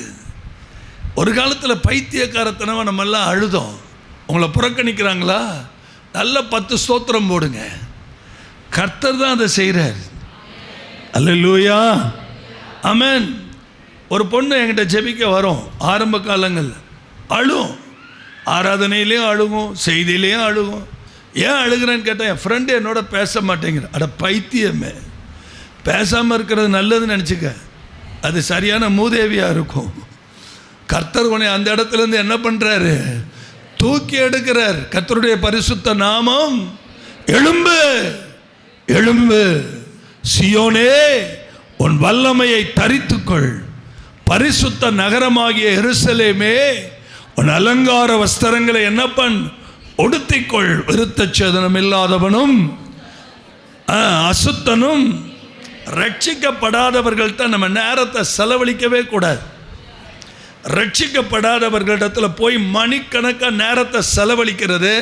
ஒரு காலத்தில் பைத்தியக்காரத்தனவை நம்மெல்லாம் அழுதோம். உங்களை புறக்கணிக்கிறாங்களா? நல்ல 10 ஸ்தோத்திரம் போடுங்க. கர்த்தர் தான் அதை செய்கிறார். அல்லேலூயா, ஆமென். ஒரு பொண்ணு என்கிட்ட ஜெபிக்க வரும். ஆரம்ப காலங்கள் அழுகும், ஆராதனையிலையும் அழுகும், செய்தியிலையும் அழுகும். ஏன் அழுகிறேன்னு கேட்டால், என் ஃப்ரெண்டு என்னோட பேச மாட்டேங்கிற. அட பைத்தியமே, பேசாமல் இருக்கிறது நல்லதுன்னு நினச்சிக்க, அது சரியான மூதேவியாக இருக்கும். கர்த்தர் உன்னை அந்த இடத்துலேருந்து என்ன பண்ணுறாரு? தூக்கி எடுக்கிறார். கர்த்தருடைய பரிசுத்த நாமம். எழும்பு எழும்பு சீயோனே, உன் வல்லமையை தரித்துக்கொள். பரிசுத்த நகரமாகிய எருசலேமே, உன் அலங்கார வஸ்திரங்களை என்ன பண்? உடுத்திக்கொள். விருத்தச்சேதனம் இல்லாதவனும் அசுத்தனும். ரட்சிக்கப்படாதவர்கள்ட்ட நம்ம நேரத்தை செலவழிக்கவே கூடாது. ரட்சிக்கப்படாதவர்களிடத்தில் போய் மணிக்கணக்காக நேரத்தை செலவழிக்கிறது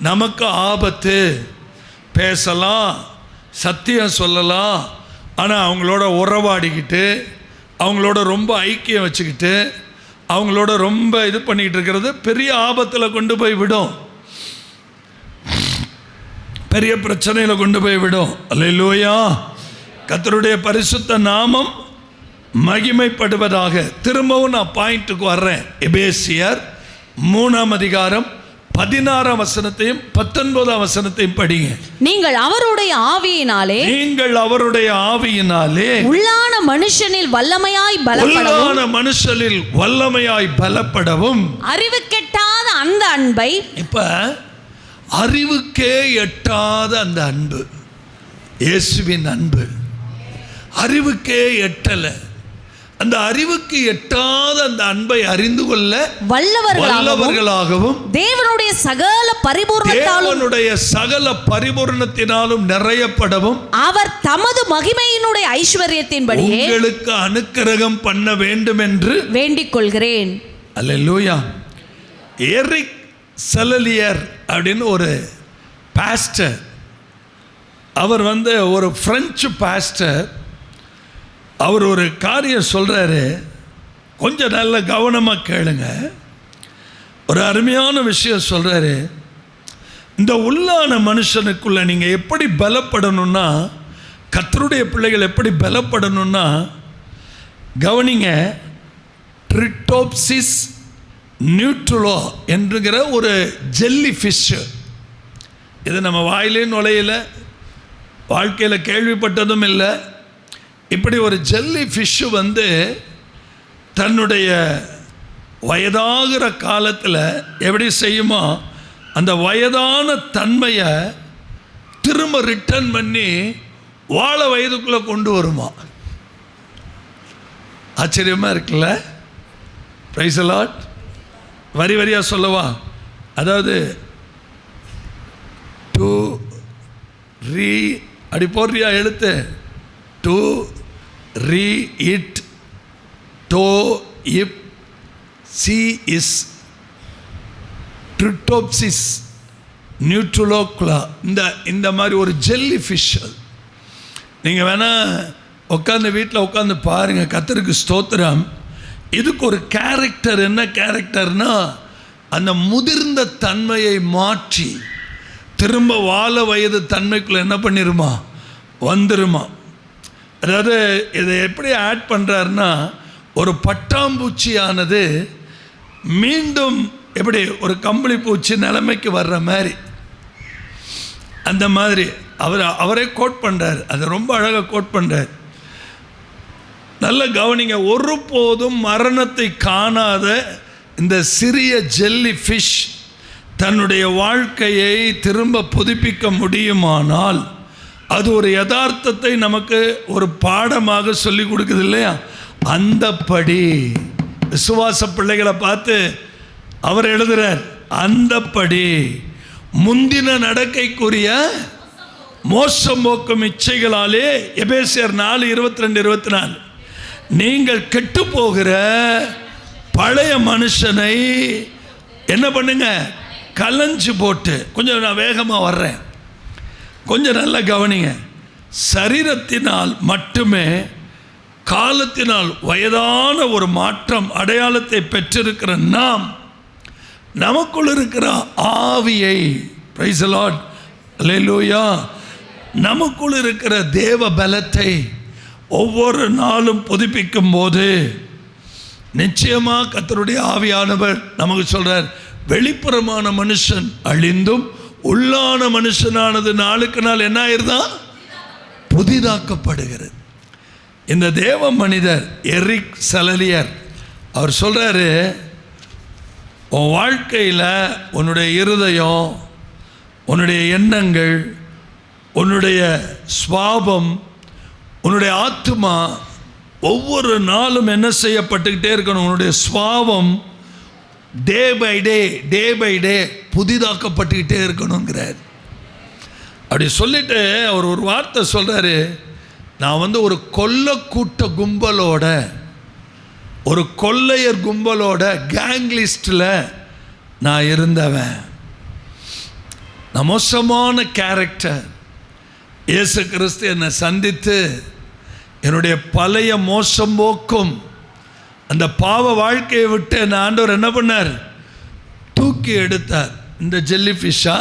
நமக்கு ஆபத்து. பேசலாம், சத்தியம் சொல்லலாம், ஆனால் அவங்களோட உறவாடிக்கிட்டு, அவங்களோட ரொம்ப ஐக்கியம் வச்சுக்கிட்டு, அவங்களோட ரொம்ப இது பண்ணிக்கிட்டு இருக்கிறது பெரிய ஆபத்தில் கொண்டு போய் விடும், பெரிய பிரச்சனையில் கொண்டு போய் விடும். அல்லேலூயா. கர்த்தருடைய பரிசுத்த நாமம் மகிமைப்படுவதாக. திரும்பவும் நான் பாயிண்ட்டுக்கு வர்றேன். எபேசியர் 3ஆம் அதிகாரம் 16ஆம் வசனத்தையும் 19ஆம் வசனத்தையும் படிங்க. நீங்கள் அவருடைய ஆவியினாலே, நீங்கள் அவருடைய ஆவியினாலே உள்ளான மனுஷனில் வல்லமையாய் பலப்படவும், உள்ளான மனுஷனில் வல்லமையாய் பலப்படவும், அறிவு கெட்டாத அந்த அன்பை. இப்ப அறிவுக்கே எட்டாத அந்த அன்பு, இயேசுவின் அன்பு அறிவுக்கே எட்டல. அந்த அறிவுக்கு எட்டாத அந்த அன்பை அறிந்து கொள்ள வல்லவர்களாகவும், தேவனுடைய சகல பரிபூரணத்தினாலும் நிறையப்படவும், அவர் தமது மகிமையினுடைய ஐஸ்வரியத்தின்படி உங்களுக்கு அனுக்கிரகம் பண்ண வேண்டும் என்று வேண்டிக் கொள்கிறேன். அல்லேலூயா. எரிக் செலலியர் அப்படின்னு ஒரு பாஸ்டர், அவர் ஒரு பிரெஞ்சு பாஸ்டர். அவர் ஒரு காரியம் சொல்கிறாரு, கொஞ்சம் நல்ல கவனமாக கேளுங்க. ஒரு அருமையான விஷயம் சொல்கிறாரு. இந்த உள்ளான மனுஷனுக்குள்ள நீங்கள் எப்படி பலப்படணும்னா, கர்த்தருடைய பிள்ளைகள் எப்படி பலப்படணும்னா, கவனிங்க, ட்ரிட்டோப்சிஸ் நியூட்ருலோ என்கிற ஒரு ஜெல்லி ஃபிஷ்ஷு. இது நம்ம வாயிலே நுழையில, வாழ்க்கையில் கேள்விப்பட்டதும் இல்லை. இப்படி ஒரு ஜெல்லி ஃபிஷ்ஷு தன்னுடைய வயதாகிற காலத்தில் எப்படி செய்யுமோ, அந்த வயதான தன்மையை திரும்ப ரிட்டர்ன் பண்ணி வாழ வயதுக்குள்ளே கொண்டு வருமா. ஆச்சரியமாக இருக்குல்ல? Praise the Lord. வரி வரியாக சொல்லவா? அதாவது டு ரீ அப்படி போடுறியா எழுத்து, டு ரீ இட் டோ இப் சி இஸ் ட்ரிட்டோப்சிஸ் நியூட்ருலோக்லா. இந்த மாதிரி ஒரு ஜெல்லி ஃபிஷ். நீங்கள் வேணால் உட்காந்து வீட்டில் உட்காந்து பாருங்கள். கர்த்தருக்கு ஸ்தோத்திரம். இதுக்கு ஒரு கேரக்டர். என்ன கேரக்டர்னா, அந்த முதிர்ந்த தன்மையை மாற்றி திரும்ப வாழ வயது தன்மைக்குள்ளே என்ன பண்ணிருமா, வந்துருமா. அதாவது இதை எப்படி ஆட் பண்ணுறாருன்னா, ஒரு பட்டாம்பூச்சியானது மீண்டும் எப்படி ஒரு கம்பளி பூச்சி நிலைமைக்கு வர்ற மாதிரி, அந்த மாதிரி அவரே கோட் பண்ணுறார். அதை ரொம்ப அழகாக கோட் பண்ணுறார். நல்ல கவனிங்க. ஒருபோதும் மரணத்தை காணாத இந்த சிறிய ஜெல்லி ஃபிஷ் தன்னுடைய வாழ்க்கையை திரும்ப புதுப்பிக்க முடியுமானால், அது ஒரு யதார்த்தத்தை நமக்கு ஒரு பாடமாக சொல்லி கொடுக்குது இல்லையா? அந்தப்படி விசுவாச பிள்ளைகளை பார்த்து அவர் எழுதுறார், அந்தப்படி முந்தின நடக்கைக்குரிய மோசம் போக்கும் இச்சைகளாலே, எபேசியர் 4:22-24, நீங்கள் கெட்டு போகிற பழைய மனுஷனை என்ன பண்ணுங்க, கலஞ்சு போட்டு. கொஞ்சம் நான் வேகமாக வர்றேன், கொஞ்சம் நல்லா கவனிங்க. சரீரத்தினால் மட்டுமே காலத்தினால் வயதான ஒரு மாற்றம் அடையாளத்தை பெற்றிருக்கிற நாம், நமக்குள் இருக்கிற ஆவியை, பிரைஸ் தி லார்ட், அல்லேலூயா, நமக்குள் இருக்கிற தேவ பலத்தை ஒவ்வொரு நாளும் புதுப்பிக்கும் போது நிச்சயமாக கர்த்தருடைய ஆவியானவர் நமக்கு சொல்றார், வெளிப்புறமான மனுஷன் அழிந்தும் உள்ளான மனுஷனானது நாளுக்கு நாள் என்ன ஆயிருதான், புதிதாக்கப்படுகிறது. இந்த தேவ மனிதர் எரிக் சலலியர் அவர் சொல்றாரு, உன் வாழ்க்கையில் உன்னுடைய இருதயம், உன்னுடைய எண்ணங்கள், உன்னுடைய சுவாபம், உன்னுடைய ஆத்துமா ஒவ்வொரு நாளும் என்ன செய்யப்பட்டுக்கிட்டே இருக்கணும். உன்னுடைய சுவாபம் டே பை டே புதிதாக்கப்பட்டுக்கிட்டே இருக்கணுங்கிறார். அப்படி சொல்லிட்டு அவர் ஒரு வார்த்தை சொல்கிறாரு, நான் ஒரு கொள்ளக்கூட்ட கும்பலோட, ஒரு கொள்ளையர் கும்பலோட கேங் லிஸ்டில் நான் இருந்தவன். நான் மோசமான கேரக்டர். இயேசு கிறிஸ்து என்னை சந்தித்து என்னுடைய பழைய மோசம் போக்கும் அந்த பாவ வாழ்க்கையை விட்டு என்ன ஆண்டவர் என்ன பண்ணார், தூக்கி எடுத்தார். இந்த ஜெல்லி ஃபிஷ்ஷா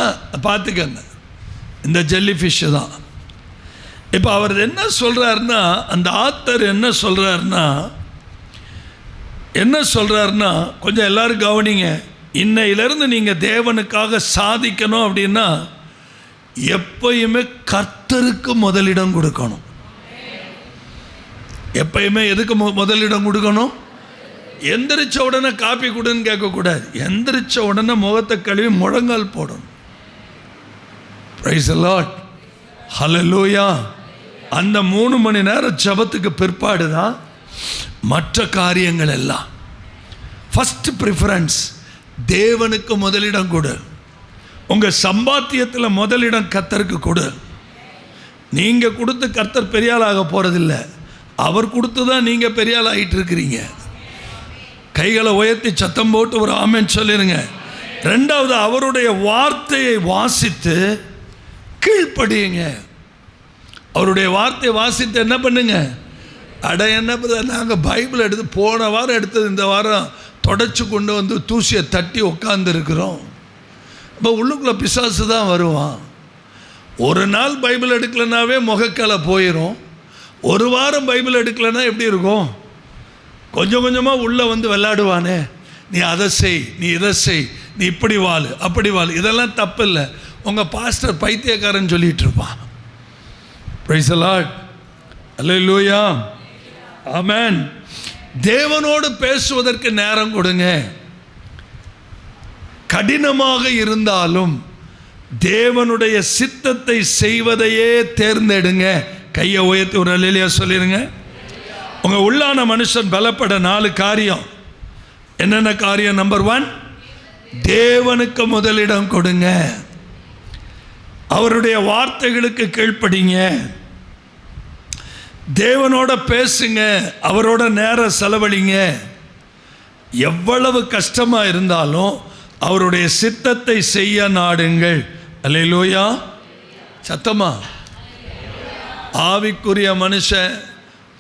பார்த்துக்கங்க, இந்த ஜெல்லி ஃபிஷ்ஷு தான். இப்போ அவர் என்ன சொல்கிறாருன்னா, அந்த ஆத்தர் என்ன சொல்கிறாருன்னா கொஞ்சம் எல்லோரும் கவனிங்க. இன்னையிலேருந்து நீங்கள் தேவனுக்காக சாதிக்கணும் அப்படின்னா எப்பயுமே கர்த்தருக்கு முதலிடம் கொடுக்கணும். எப்பயுமே எதுக்கு முதலிடம் கொடுக்கணும்? எந்திரிச்ச உடனே காப்பி கொடுன்னு கேட்கக்கூடாது. எந்திரிச்ச உடனே முகத்தை கழுவி முழங்கால் போடணும். பிரைஸ் தி லார்ட், ஹல்லேலூயா. அந்த 3 மணி நேரம் ஜெபத்துக்கு பிற்பாடு தான் மற்ற காரியங்கள் எல்லாம். ஃபர்ஸ்ட் ப்ரிஃபரன்ஸ் தேவனுக்கு முதலிடம் கொடு. உங்கள் சம்பாத்தியத்தில் முதலிடம் கர்த்தருக்கு கொடு. நீங்கள் கொடுத்து கர்த்தர் பெரியாளாக போகிறதில்ல, அவர் கொடுத்து தான் நீங்கள் பெரியாள் ஆகிட்டு இருக்கிறீங்க. கைகளை உயர்த்தி சத்தம் போட்டு ஒரு ஆமென் சொல்லிடுங்க. ரெண்டாவது, அவருடைய வார்த்தையை வாசித்து கீழ்ப்படியுங்க. அவருடைய வார்த்தையை வாசித்து என்ன பண்ணுங்க, அட என்ன நாங்கள் பைபிள் எடுத்து போன வாரம் எடுத்தது இந்த வாரம் தொடச்சி கொண்டு தூசியை தட்டி உட்காந்துருக்கிறோம். இப்போ உள்ளுக்குள்ளே பிசாசு தான் வருவான். ஒரு நாள் பைபிள் எடுக்கலைனாவே முகக்கலை போயிடும். ஒரு வாரம் பைபிள் எடுக்கலைன்னா எப்படி இருக்கும்? கொஞ்சம் கொஞ்சமாக உள்ளே வந்து விளையாடுவானே, நீ அதை செய், நீ இதை செய், நீ இப்படி வாழு, அப்படி வாழு. இதெல்லாம் தப்பு இல்லை. உங்கள் பாஸ்டர் பைத்தியக்காரன் சொல்லிகிட்டு இருப்பான். Praise the Lord. அல்லேலூயா. ஆமென். தேவனோடு பேசுவதற்கு நேரம் கொடுங்க. கடினமாக இருந்தாலும் தேவனுடைய சித்தத்தை செய்வதையே தேர்ந்தெடுங்க. கையை உயர்த்தி ஒரு அல்லேலூயா சொல்லிடுங்க. உங்கள் உள்ளான மனுஷன் பலப்பட 4 காரியம். என்னென்ன காரியம்? நம்பர் 1, தேவனுக்கு முதலிடம் கொடுங்க. அவருடைய வார்த்தைகளுக்கு கீழ்ப்படிங்க. தேவனோட பேசுங்க, அவரோட நேரம் செலவழிங்க. எவ்வளவு கஷ்டமாக இருந்தாலும் அவருடைய சித்தத்தை செய்ய நாடுங்கள். அல்லேலூயா. சத்தமா. ஆவிக்குரிய மனுஷன்,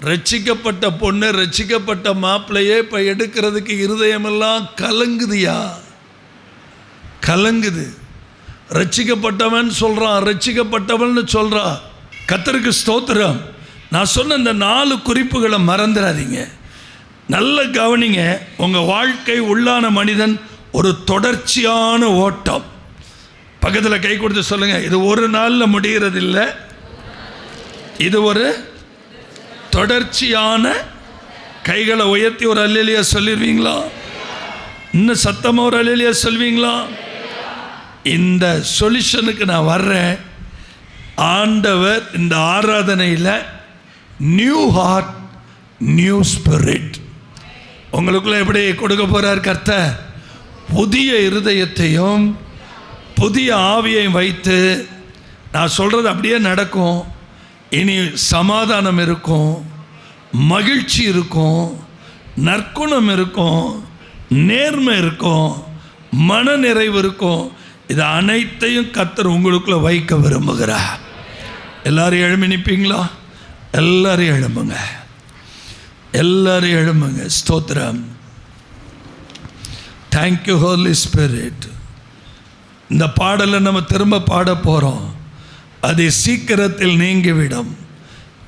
ரட்சிக்கப்பட்ட பொண்ணு, ரட்சிக்கப்பட்ட மாப்பிள்ளையே இப்போ எடுக்கிறதுக்கு இருதயமெல்லாம் கலங்குதியா, கலங்குது. ரட்சிக்கப்பட்டவன் சொல்கிறான், ரட்சிக்கப்பட்டவன் சொல்கிறான். கர்த்தருக்கு ஸ்தோத்திரம். நான் சொன்ன இந்த 4 குறிப்புகளை மறந்துடாதீங்க. நல்ல கவனிங்க. உங்கள் வாழ்க்கை உள்ளான மனிதன் ஒரு தொடர்ச்சியான ஓட்டம். பக்கத்தில் கை கொடுத்து சொல்லுங்கள், இது ஒரு நாளில் முடிகிறதில்லை, இது ஒரு தொடர்ச்சியான. கைகளை உயர்த்தி ஒரு அல்லேலூயா சொல்லிடுவீங்களா? இன்னும் சத்தமாக ஒரு அல்லேலூயா சொல்வீங்களா? இந்த சொல்யூஷனுக்கு நான் வர்றேன். ஆண்டவர் இந்த ஆராதனையில் நியூ ஹார்ட், நியூ ஸ்பிரிட் உங்களுக்குள்ள எப்படி கொடுக்க போகிறார் கர்த்தர்? புதிய இருதயத்தையும் புதிய ஆவியையும் வைத்து நான் சொல்கிறது அப்படியே நடக்கும். இனி சமாதானம் இருக்கும், மகிழ்ச்சி இருக்கும், நற்குணம் இருக்கும், நேர்மை இருக்கும், மன நிறைவு இருக்கும். இது அனைத்தையும் கர்த்தர் உங்களுக்குள்ள வைக்க விரும்புகிறார். எல்லாரும் எழும்பி நிற்பீங்களா? எல்லாரும் எழும்புங்க, எல்லாரும் எழும்புங்க. ஸ்தோத்திரம். Thank you holy spirit. இந்த பாடலை நம்ம திரும்ப பாட போகிறோம். அது சீக்கிரத்தில் நீங்கிவிடும்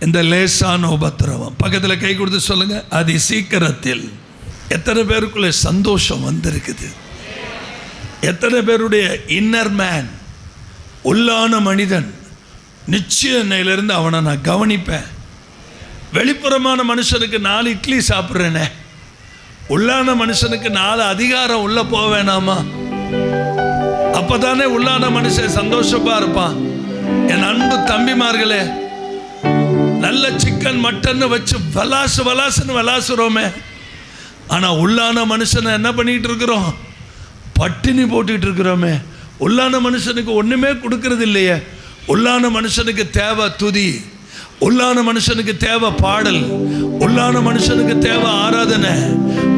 இந்த லேசான உபத்திரவம். பக்கத்தில் கை கொடுத்து சொல்லுங்க, அது சீக்கிரத்தில். எத்தனை பேருக்குள்ள சந்தோஷம் வந்திருக்குது? எத்தனை பேருடைய இன்னர் மேன், உள்ளான மனிதன், நிச்சயம் இன்னையிலிருந்து அவனை நான் கவனிப்பேன். வெளிப்புறமான மனுஷனுக்கு 4 இட்லி சாப்பிட்றேனே, உள்ளான மனுஷனுக்கு 4 அதிகாரம் உள்ள போக வேணாமா? அப்பதானே உள்ளான மனுஷன் சந்தோஷமா இருப்பான். என் அன்பு தம்பிமார்களே, நல்ல சிக்கன் மட்டன் வச்சு வலாசுன்னு விளாசுறோமே, ஆனா உள்ளான மனுஷனை என்ன பண்ணிட்டு இருக்கிறோம்? பட்டினி போட்டுக்கிட்டு இருக்கிறோமே. உள்ளான மனுஷனுக்கு ஒண்ணுமே கொடுக்கறது இல்லையே. உள்ளான மனுஷனுக்கு தேவை துதி, உள்ளான மனுஷனுக்கு தேவை பாடல், உள்ளான மனுஷனுக்கு தேவை ஆராதனை,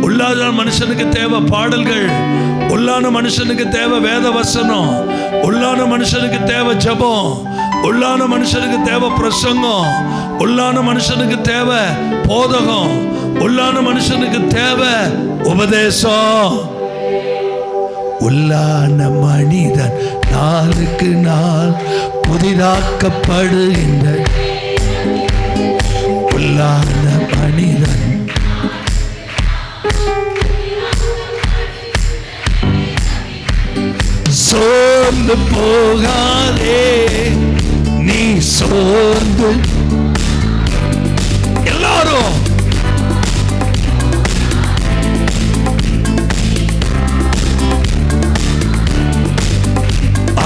உள்ளான மனுஷனுக்கு தேவை பாடல்கள், உள்ளான மனுஷனுக்கு தேவை வேத வசனம், உள்ளான மனுஷனுக்கு தேவை ஜெபம், உள்ளான மனுஷனுக்கு தேவை பிரசங்கம், உள்ளான மனுஷனுக்கு தேவை போதகம், உள்ளான மனுஷனுக்கு தேவை உபதேசம். உள்ளான மனிதன் நாளுக்கு நாள் புதிதாக்கப்படுகின்ற உள்ளான மனிதன். சோர்ந்து போகாதே, நீ சோர்ந்து. எல்லாரும்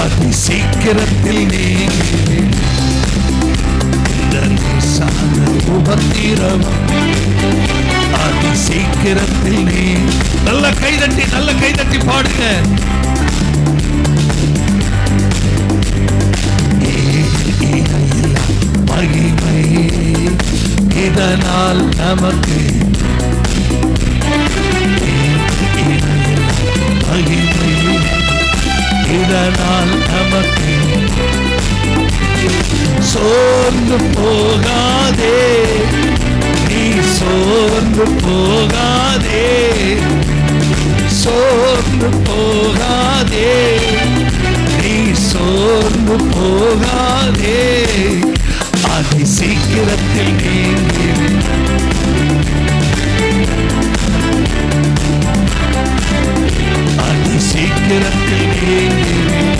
அதி சீக்கிரத்தில் நீ உபத்திரம், அதி சீக்கிரத்தில் நீ. நல்ல கைதட்டி பாடுங்க. மகிமை இதனால் நமக்கு, மகிமை இதனால் நமக்கு. சோர்ந்து போகாதே, நீ சோர்ந்து போகாதே, சோர்ந்து போகாதே, சோர்ந்து போகாதே, அதி சீக்கிரத்தில் நீங்கிவிடும். அதி சீக்கிரத்தில் நீங்கிவிடும்.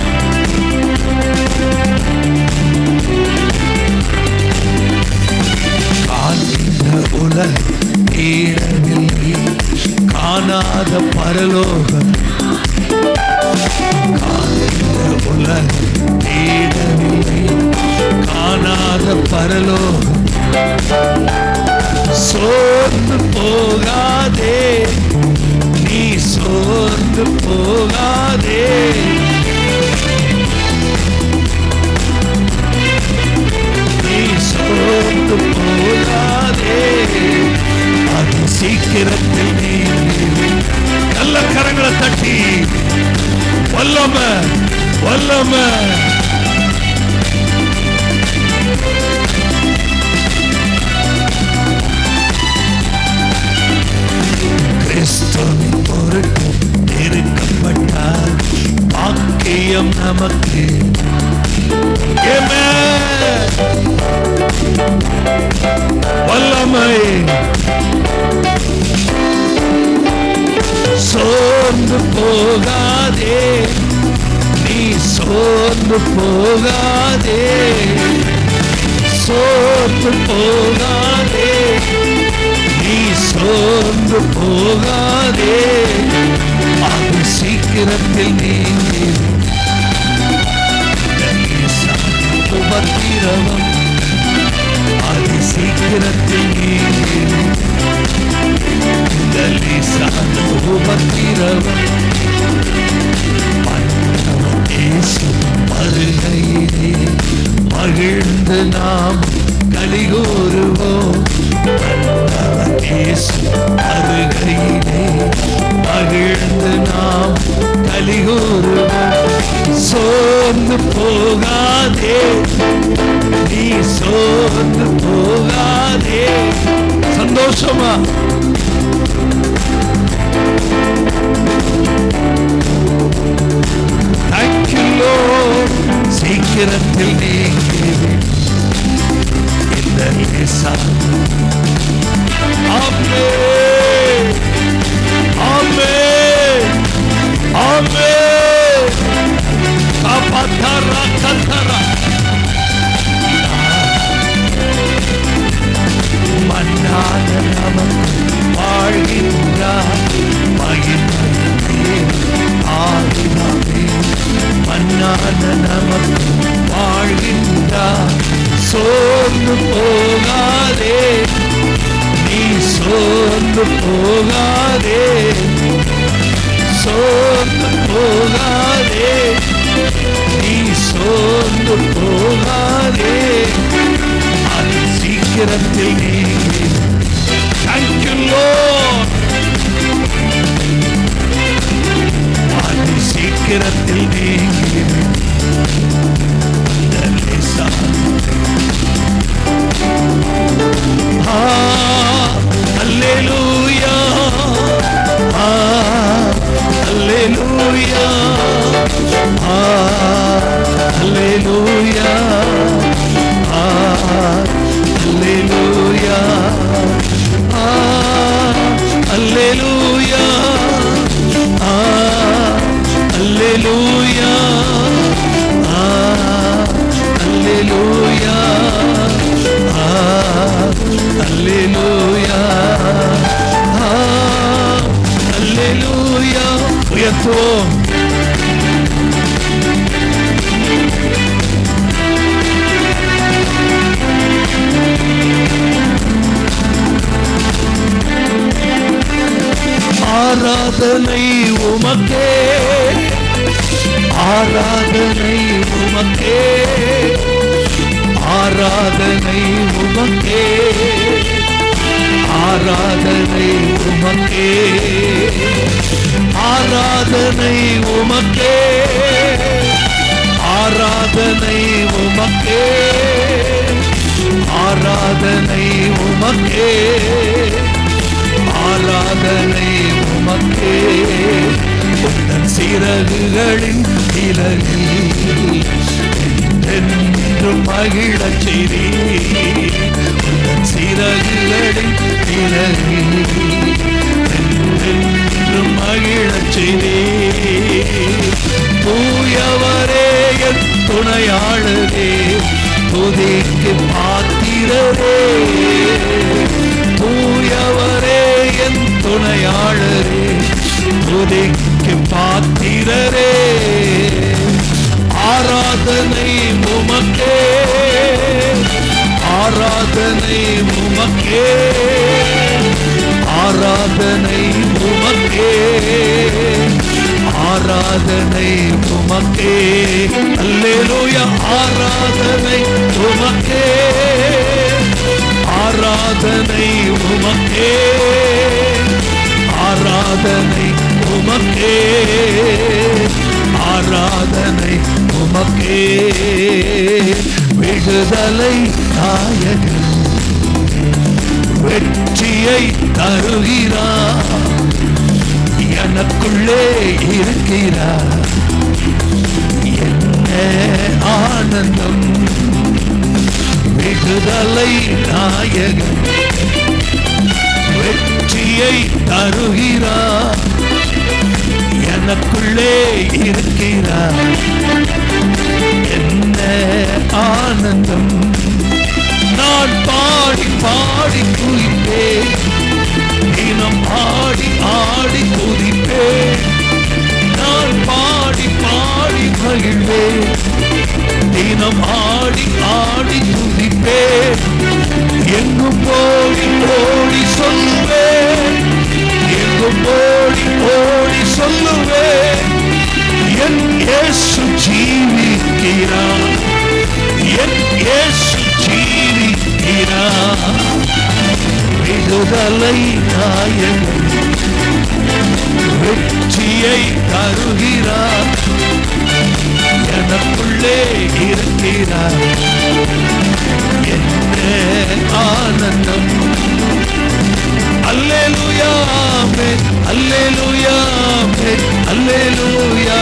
காண்கின்ற உலகை தேடவில்லை, காணாத பரலோகம். காண்கின்ற உலகை தேடவில்லை, காணாத பரலோகம். சோர்ந்து போகாதே, நீ சோர்ந்து போகாதே. நீ சோர்ந்து போகாதே, அது சீக்கிரத்தில் நீ. நல்ல கரங்களை தட்டி வல்லமை வல்லமை. கிறிஸ்துவின் பொருட்டு நெருக்கப்பட்டால் பாக்கியம் நமக்கு. வல்லமை. சோர்ந்து போகாதே, நீ சோர்ந்து போகாதே, சோர்ந்து போகாதே, நீ சோர்ந்து போகாதே, அது சீக்கிரத்தில் நீங்கி. உபத்திரவம் அது சீக்கிரத்தில் நீங்கி. உபத்திரவம் வருகையிலே மகிழ்ந்து நாம் கலிகூறுவோம். வருகையிலே மகிழ்ந்து நாம் கலிகூறுவோம். சோர்ந்து போகாதே, நீ சோர்ந்து போகாதே. சந்தோஷமா Thank you Lord. சீக்கிரத்தில் நீங்கிவிடும் இந்த லேசான. ஆமென் ஆமென் ஆமென். காபாதரா கதரா மன்னான நமக்கு வாழ்கின்றார் மகிமையே ஆதினாவே. மன்னான நமக்கு வாழ்கின்றார். சோர்ந்து போகாதே, நீ சோர்ந்து போகாதே, சோர்ந்து போகாதே, நீ சோர்ந்து போகாதே, அது சீக்கிரத்தில் நீங்கி. Thank you Lord. அது சீக்கிரத்தில் நீங்கி. அல்லேலூயா அல்லேலூயா அல்லேலூயா அல்லேலூயா அல்லேலூயா அல்லேலூயா அல்லேலூயா அல்லேலூயா அல்லேலூயா. உயர்த்துவோம். ஆராதனை உமக்கே, ஆராதனை உமக்கே, ஆராதனை உமக்கே, ஆராதனை உமக்கே, ஆராதனை உமக்கே, ஆராதனை உமக்கே, ஆராதனை உமக்கே, ஆராதனை உமக்கே, உந்தன் சிறகுகளின் நிழலில் என்றென்றும் மகிழச் செய்தீர். உந்தன் சிறகுகளின் நிழலில் என்றென்றும் மகிழச் செய்தீர். தூயவரே என் துணையாளரே, துதிக்கு பாத்திரரே. தூயவரே என் துணையாளரே, துதிக்கு பாத்திரரே. ஆராதனை உமக்கே, ஆராதனை உமக்கே, ஆராதனை உமக்கே, ஆராதனை உமக்கே. அல்லேலூயா. ஆராதனை உமக்கே, ஆராதனை உமக்கே, ஆராதனை உமக்கே, ஆராதனை உமக்கே. விடுதலை நாயகன் வெற்றியை தருகிறார், எனக்குள்ளே இருக்கிறார். என்ன ஆனந்தம். விடுதலை நாயகன் வெற்றியை தருகிறார், எனக்குள்ளே இருக்கிறார். என்ன ஆனந்தம். நான் பாடி பாடி துதிப்பேன், தினம் ஆடி ஆடி துதிப்பேன். நான் பாடி பாடி மகிழ்வேன், தினம் ஆடி ஆடி துதிப்பேன். எங்கும் ஓடி ஓடி சொல்லுவேன், எங்கும் ஓடி ஓடி சொல்லுவேன். என் இயேசு ஜீவிக்கிறார், என் இயேசு ஜீவிக்கிறார். விடுதலை நாயகன் வெற்றியை தருகிறார், எனக்குள்ளே இருக்கிறார். என்ன ஆனந்தம். அல்லேலூயா ஆமென், அல்லேலூயா ஆமென், அல்லேலூயா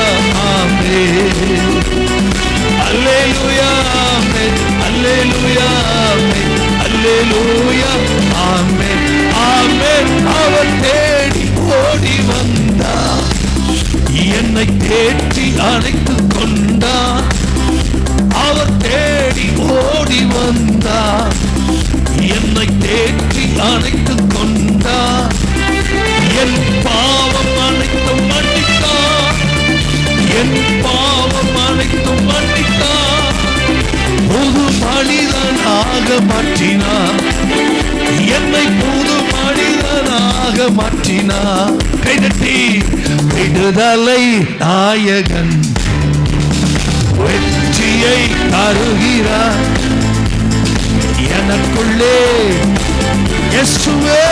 ஆமென், அல்லேலூயா ஆமென், அல்லேலூயா ஆமென், அல்லேலூயா ஆமென், ஆமென். அவர் தேடி ஓடி வந்தார், என்னை தேற்றி அணைத்துக் கொண்டார். அவர் தேடி ஓடி வந்தார், என்னை தேற்றி அணைத்துக் கொண்டார். என் பாவம் அனைத்தும் மன்னித்தார், என் பாவம் அனைத்தும் மன்னித்தார். புது மனிதனாக மாற்றினார், என்னை புது மனிதனாக மாற்றினார். கைதட்டி. விடுதலை நாயகன் வெற்றியை தருகிறார், எனக்குள்ளே இயேசுவே.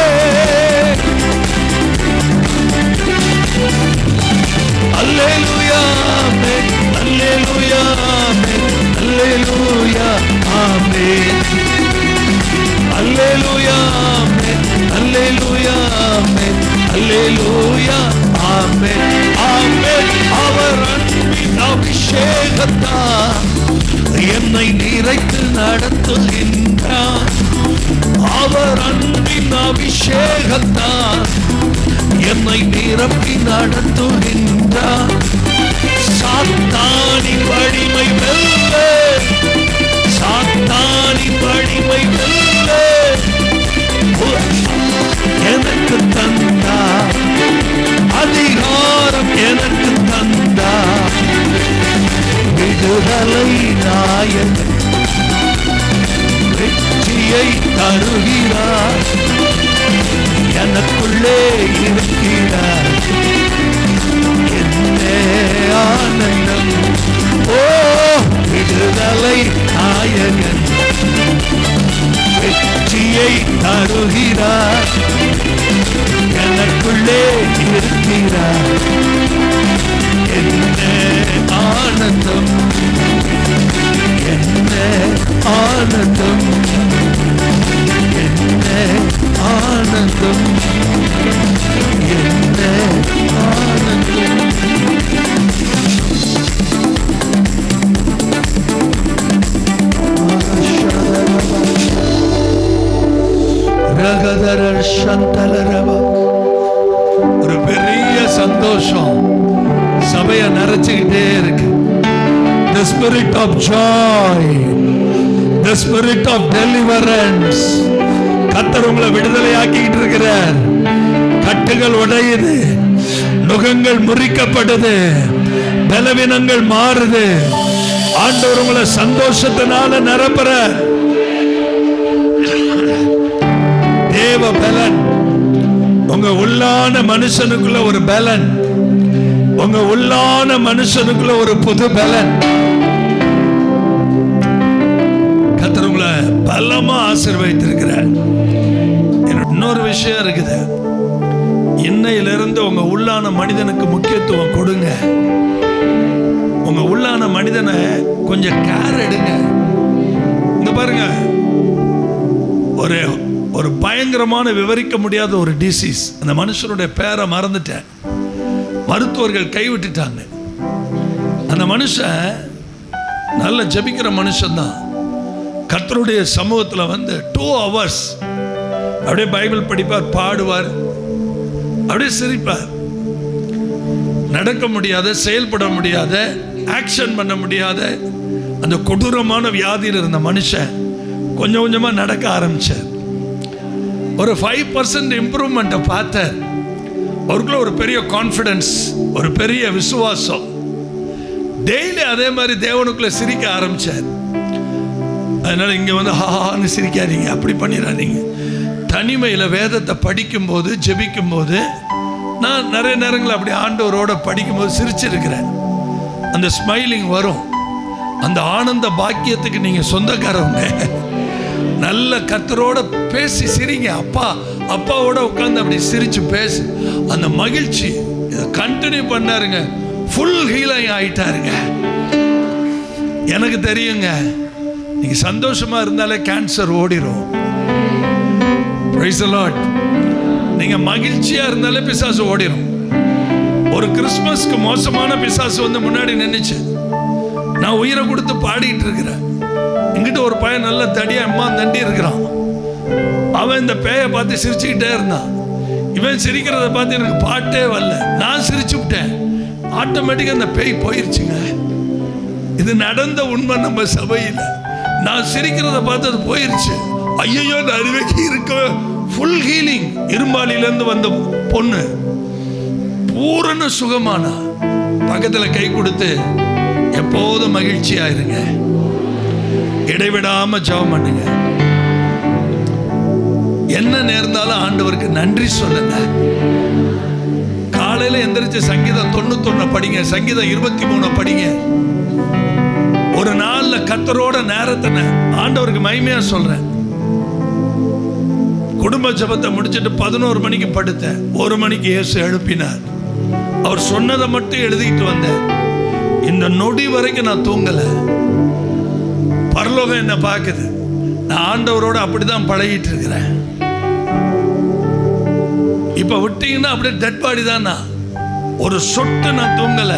அல்லேலூயா ஆமென், அல்லேலூயா ஆமென், அல்லேலூயா ஆமென், அல்லேலூயா ஆமென், அல்லேலூயா ஆமென், அல்லேலூயா ஆமென், ஆமென். அவர் அன்பின் அபிஷேகத்தால் என்னை நிறைத்து நடத்துகின்றார். அவர் அன்பின் அபிஷேகத்தால் என்னை நிரப்பி நடத்துகின்றார். சாத்தானின் வலிமை வெல்ல, சாத்தானின் வலிமை வெல்ல எனக்கு தந்தார், அதிகாரம் எனக்கு தந்தார். விடுதலை நாயகன் வெற்றியை தருகிறார், எனக்குள்ளே இருக்கிறார். என்ன ஆனந்தம். ஓ விடுதலை நாயகன் வெற்றியை தருகிறார், எனக்குள்ளே இருக்கிறார். என்ன ஆனந்தம், என்ன ஆனந்தம், என்ன ஆனந்தம், என்ன ஆனந்தம். ஒரு பெரிய சந்தோஷம் சபையை நிறைச்சுக்கிட்டே இருக்கு. The spirit of joy, the spirit of deliverance. கர்த்தர் உங்களை விடுதலை ஆக்கிட்டு இருக்கிறார். கட்டுகள் உடையுது, நுகங்கள் முறிக்கப்படுது, பலவீனங்கள் மாறுது. ஆண்டவர் உங்களை சந்தோஷத்தினால நிரப்புறார். தேவ பலன் உங்க உள்ளான மனுஷனுக்குள்ள ஒரு பலன், உங்க உள்ளான மனுஷனுக்குள்ள ஒரு புது பலன். கர்த்தர் உங்களை பலமா ஆசீர்வதித்திருக்கிறார். இன்னொரு விஷயம் இருக்குது. இன்னையிலிருந்து உங்க உள்ளான மனிதனுக்கு முக்கியத்துவம் கொடுங்க. உங்க உள்ளான மனிதனை கொஞ்சம் கேர் எடுங்க. இந்த பாருங்க, ஒரு பயங்கரமான விவரிக்க முடியாத ஒரு டிசீஸ். அந்த மனுஷனுடைய பேரை மறந்துட்டேன். மருத்துவர்கள் கைவிட்டுட்டாங்க. அந்த மனுஷன் நல்ல ஜபிக்கிற மனுஷன்தான். கர்த்தருடைய சமூகத்தில் வந்து 2 hours அப்படியே பைபிள் படிப்பார், பாடுவார், அப்படியே சிரிப்பார். நடக்க முடியாத, செயல்பட முடியாத, ஆக்ஷன் பண்ண முடியாத அந்த கொடூரமான வியாதியில் இருந்த மனுஷன் கொஞ்சம் கொஞ்சமா நடக்க ஆரம்பிச்சார். ஒரு 5% இம்ப்ரூவ்மெண்ட்டை பார்த்தார். அவருக்குள்ள ஒரு பெரிய கான்ஃபிடன்ஸ், ஒரு பெரிய விசுவாசம். டெய்லி அதே மாதிரி தேவனுக்குள்ள சிரிக்க ஆரம்பிச்சார். அதனால இங்க வந்து ஹான்னு சிரிக்காதீங்க, அப்படி பண்ணிடாதீங்க. தனிமையில் வேதத்தை படிக்கும்போது, ஜெபிக்கும் போது, நான் நிறைய நேரங்கள் அப்படி ஆண்டவரோட படிக்கும்போது சிரிச்சிருக்கிறேன். அந்த ஸ்மைலிங் வரும். அந்த ஆனந்த பாக்கியத்துக்கு நீங்க சொந்தக்காரவங்க. நல்ல கர்த்தரோட பேசி சிரிங்க. அப்பாவோட உட்கார்ந்து அப்படி சிரிச்சு பேசு. அந்த மகிழ்ச்சி கண்டினியூ பண்ணாருங்க. ஃபுல் ஹீலிங் ஆயிட்டாருங்க. எனக்கு தெரியுங்க, நீங்க சந்தோஷமா இருந்தாலே கேன்சர் ஓடிரும். Praise the Lord. நீங்க மகிழ்ச்சியா இருந்தாலே பிசாசு ஓடிரும். ஒரு கிறிஸ்மஸ்க்கு மோசமான பிசாசு வந்து முன்னாடி நின்னுச்சு. நான் உயிரை கொடுத்து பாடிட்டு இருக்கிறேன். இங்கிட்ட ஒரு பையன் நல்ல தடியா அம்மா தண்டி இருக்கிறான். அவன் இந்த பேயை பார்த்து சிரிச்சுக்கிட்டே இருந்தான். இவன் சிரிக்கிறத பார்த்து எனக்கு பாட்டே வரல. நான் சிரிச்சு விட்டேன். ஆட்டோமேட்டிக்கா அந்த பேய் போயிருச்சுங்க. இது நடந்த உண்மை நம்ம சபையில். நான் சிரிக்கிறத பார்த்து அது போயிருச்சு. ஐயோ, நான் அறிவைக்கு இருக்க ஃபுல் ஹீலிங். இரும்பாலிலேருந்து வந்த பொண்ணு பூரண சுகமானா. பக்கத்தில் கை கொடுத்து எப்போதும் மகிழ்ச்சியா இருங்க, இடைவிடாம ஜெபம் பண்ணுங்க. என்ன நேர்ந்தாலும் ஆண்டவருக்கு நன்றி சொல்லுங்க. காலையில எந்திரிச்சு சங்கீதம் 91 படிங்க, சங்கீதம் 23 படிங்க. ஒரு நாள்ல கர்த்தரோட நேரத்தை ஆண்டவருக்கு மகிமையா சொல்றேன். குடும்ப ஜெபத்தை முடிச்சிட்டு 11 மணிக்கு படுத்தேன். 1 மணிக்கு இயேசு எழுப்பினார். அவர் சொன்னதை மட்டும் எழுதிட்டு வந்தேன். இந்த நொடி வரைக்கும் நான் தூங்கல. பரலோகம் என்ன பார்க்குது. நான் ஆண்டவரோட அப்படிதான் பழகிட்டு இருக்கிறேன். இப்ப விட்டீங்கன்னா அப்படியே டெட் பாடி தான். நான் ஒரு சொட்டு நான் தூங்கல.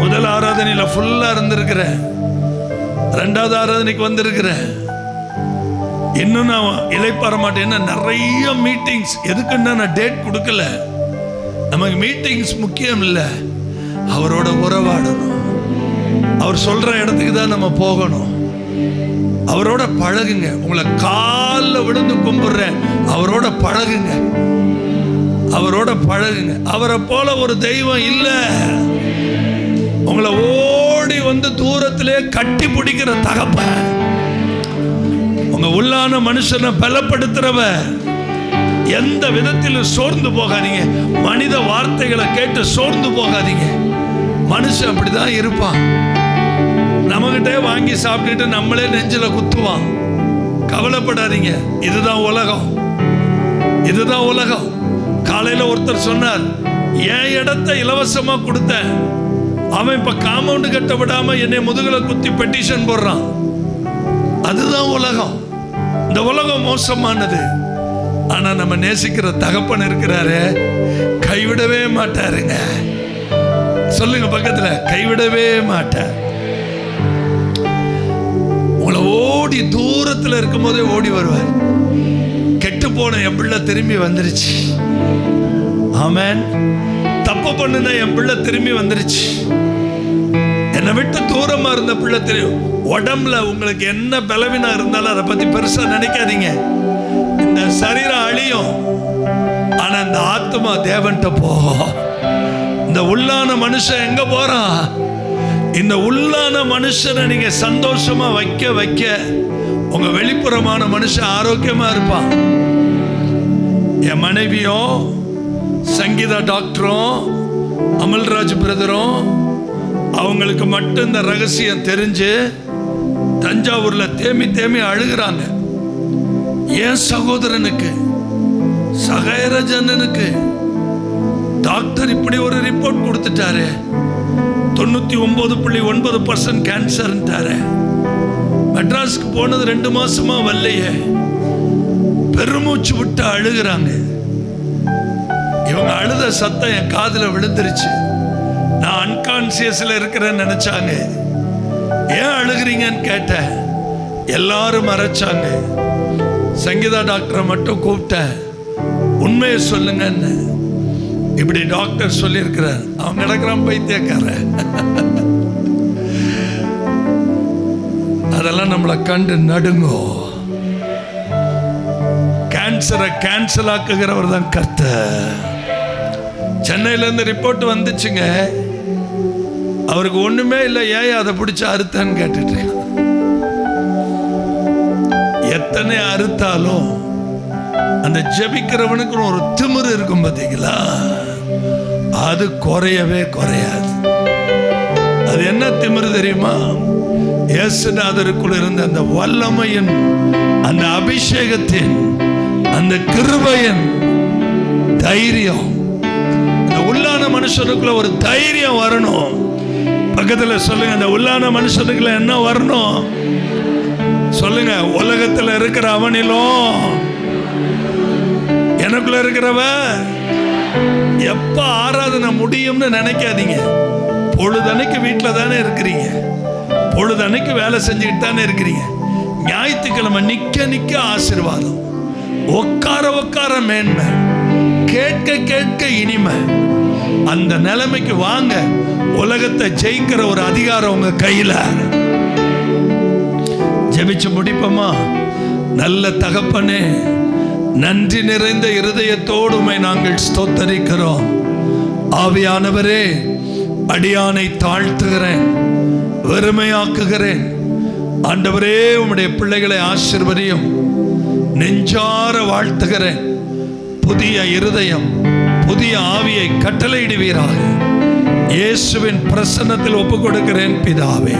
முதல் ஆராதனையில ஃபுல்லா இருந்திருக்கிறேன். 2வது ஆராதனைக்கு வந்திருக்கிறேன். இன்னும் நான் இளைப்பாற மாட்டேன். நிறைய மீட்டிங்ஸ். எதுக்குன்னா நான் டேட் கொடுக்கல. நமக்கு மீட்டிங்ஸ் முக்கியம் இல்லை, அவரோட உறவாடணும். அவர் சொல்ற இடத்துக்கு தான் நம்ம போகணும். அவரோட பழகுங்க. உங்களை காலில் விழுந்து கும்பிடுறேன், அவரோட பழகுங்க, அவரோட பழகுங்க. அவரை போல ஒரு தெய்வம் இல்லை. உங்களை ஓடி வந்து தூரத்திலே கட்டி பிடிக்கிற தகப்பன், உங்க உள்ளான மனுஷனை பலப்படுத்துறவ. எந்த விதத்திலும் சோர்ந்து போகாதீங்க. மனித வார்த்தைகளை கேட்டு சோர்ந்து போகாதீங்க. மனுஷன் அப்படிதான் இருப்பான். நம்மகிட்டே வாங்கி சாப்பிட்டுட்டு நம்மளே நெஞ்சில குத்துவான். கவலைப்படாதீங்க. இதுதான் உலகம், இதுதான் உலகம். காலையில ஒருத்தர் சொன்னார், என் இடத்தை இலவசமா கொடுத்தேன், அவன் இப்ப காம்பவுண்டு கட்ட விடாம என்னை முதுகுல குத்தி பெட்டிஷன் போடுறான். அதுதான் உலகம். இந்த உலகம் மோசமானது. ஆனா நம்ம நேசிக்கிற தகப்பன் இருக்கிறாரு, கைவிடவே மாட்டாருங்க. சொல்லுங்க பக்கத்துல, கைவிடவே மாட்டார். உங்களை ஓடி தூரத்துல இருக்கும் போதே ஓடி வருவார். கெட்டு போன என் பிள்ளை திரும்பி வந்துருச்சு. ஆமென். தப்பு பண்ணுன என் பிள்ளை திரும்பி வந்துருச்சு. என்னை விட்டு தூரமா இருந்த பிள்ளை தெரியும். உடம்புல உங்களுக்கு என்ன பலவீனம் இருந்தாலும் அதை பத்தி பெருசா நினைக்காதீங்க. இந்த சரீரம் அழியும், ஆனா இந்த ஆத்மா தேவன்கிட்ட போகும். இந்த உள்ளான மனுஷன் எங்க போறான்? இந்த உள்ளான மனுஷனை நீங்க சந்தோஷமா வைக்க வைக்க உங்க வெளிப்புறமான மனுஷன் ஆரோக்கியமா இருப்பான். என் மனைவியும் சங்கீதா டாக்டரும் அமல்ராஜ் பிரதரும் அவங்களுக்கு மட்டும் இந்த ரகசியம் தெரிஞ்சு தஞ்சாவூர்ல தேமி தேமி அழுகிறாங்க. என் சகோதரனுக்கு சகைரஜனுக்கு டாக்டர் இப்படி ஒரு ரிப்போர்ட் கொடுத்துட்டாரு, 99.9% கேன்சர்ன்ட்டாரு. மெட்ராஸ்க்கு போனது 2 மாசமா வரலையே. பெருமூச்சு விட்டு அழுகிறாங்க. இவங்க அழுத சத்தம் என் காதுல விழுந்துருச்சு. நான் அன்கான்சியஸ்ல இருக்கிறேன்னு நினைச்சாங்க. ஏன் அழுகிறீங்கன்னு கேட்டேன். எல்லாரும் மறைச்சாங்க. சங்கீதா டாக்டரை மட்டும் கூப்பிட்டேன். உண்மையை சொல்லுங்கன்னு. இப்படி டாக்டர் சொல்லியிருக்கிறார். அவன் கிடக்குறான் பைத்தியக்கார. அதெல்லாம் நம்மளை கண்டு நடுங்கோ. கேன்சரை கேன்சல் ஆக்குகிறவர் தான் கர்த்தர். சென்னையில இருந்து ரிப்போர்ட் வந்துச்சுங்க. அவருக்கு ஒண்ணுமே இல்லை. ஏன் அதை பிடிச்சி அறுத்தான்னு கேட்டுட்டு எத்தனை அறுத்தாலும் அந்த ஜெபிக்கிறவனுக்கு ஒரு திமிரு இருக்கும் பார்த்தீங்களா, அது குறையவே குறையாது. அது என்ன திமிரு தெரியுமா? இயேசுநாதருக்குள் இருந்த அந்த வல்லமையின், அந்த அபிஷேகத்தின், அந்த கிருபையின் தைரியம். அந்த உள்ளான மனுஷனுக்குள்ள ஒரு தைரியம் வரணும். பக்கத்துல சொல்லுங்க, அந்த உள்ளான மனுஷனுக்குள்ள என்ன வரணும் சொல்லுங்க. உலகத்துல இருக்கிற அவனிலும் எனக்குள்ள இருக்கிறவ எப்ப ஆராதனை முடியும்னு நினைக்காதீங்க. பொழுதனைக்கு வீட்டில் தானே இருக்கிறீங்க, பொழுதனைக்கு வேலை செஞ்சுக்கிட்டு தானே இருக்கிறீங்க. ஞாயிற்றுக்கிழமை நிக்க நிக்க ஆசீர்வாதம், உட்கார உட்கார மேன்மை, கேட்க கேட்க இனிமை. அந்த நிலைமைக்கு வாங்க. உலகத்தை ஜெயிக்கிற ஒரு அதிகாரம் உங்க கையில. ஜெபிச்சு முடிப்போமா? நல்ல தகப்பனே, நன்றி நிறைந்த இருதயத்தோடு உம்மை நாங்கள் ஸ்தோத்தரிக்கிறோம். ஆவியானவரே, அடியானை தாழ்த்துகிறேன், வெறுமையாக்குகிறேன். ஆண்டவரே, உம்முடைய பிள்ளைகளை ஆசீர்வதியும். நெஞ்சார வாழ்த்துகிறேன். புதிய இருதயம், புதிய ஆவியை கட்டளையிடுவீராக. இயேசுவின் பிரசன்னத்தில் ஒப்புக் கொடுக்கிறேன் பிதாவே.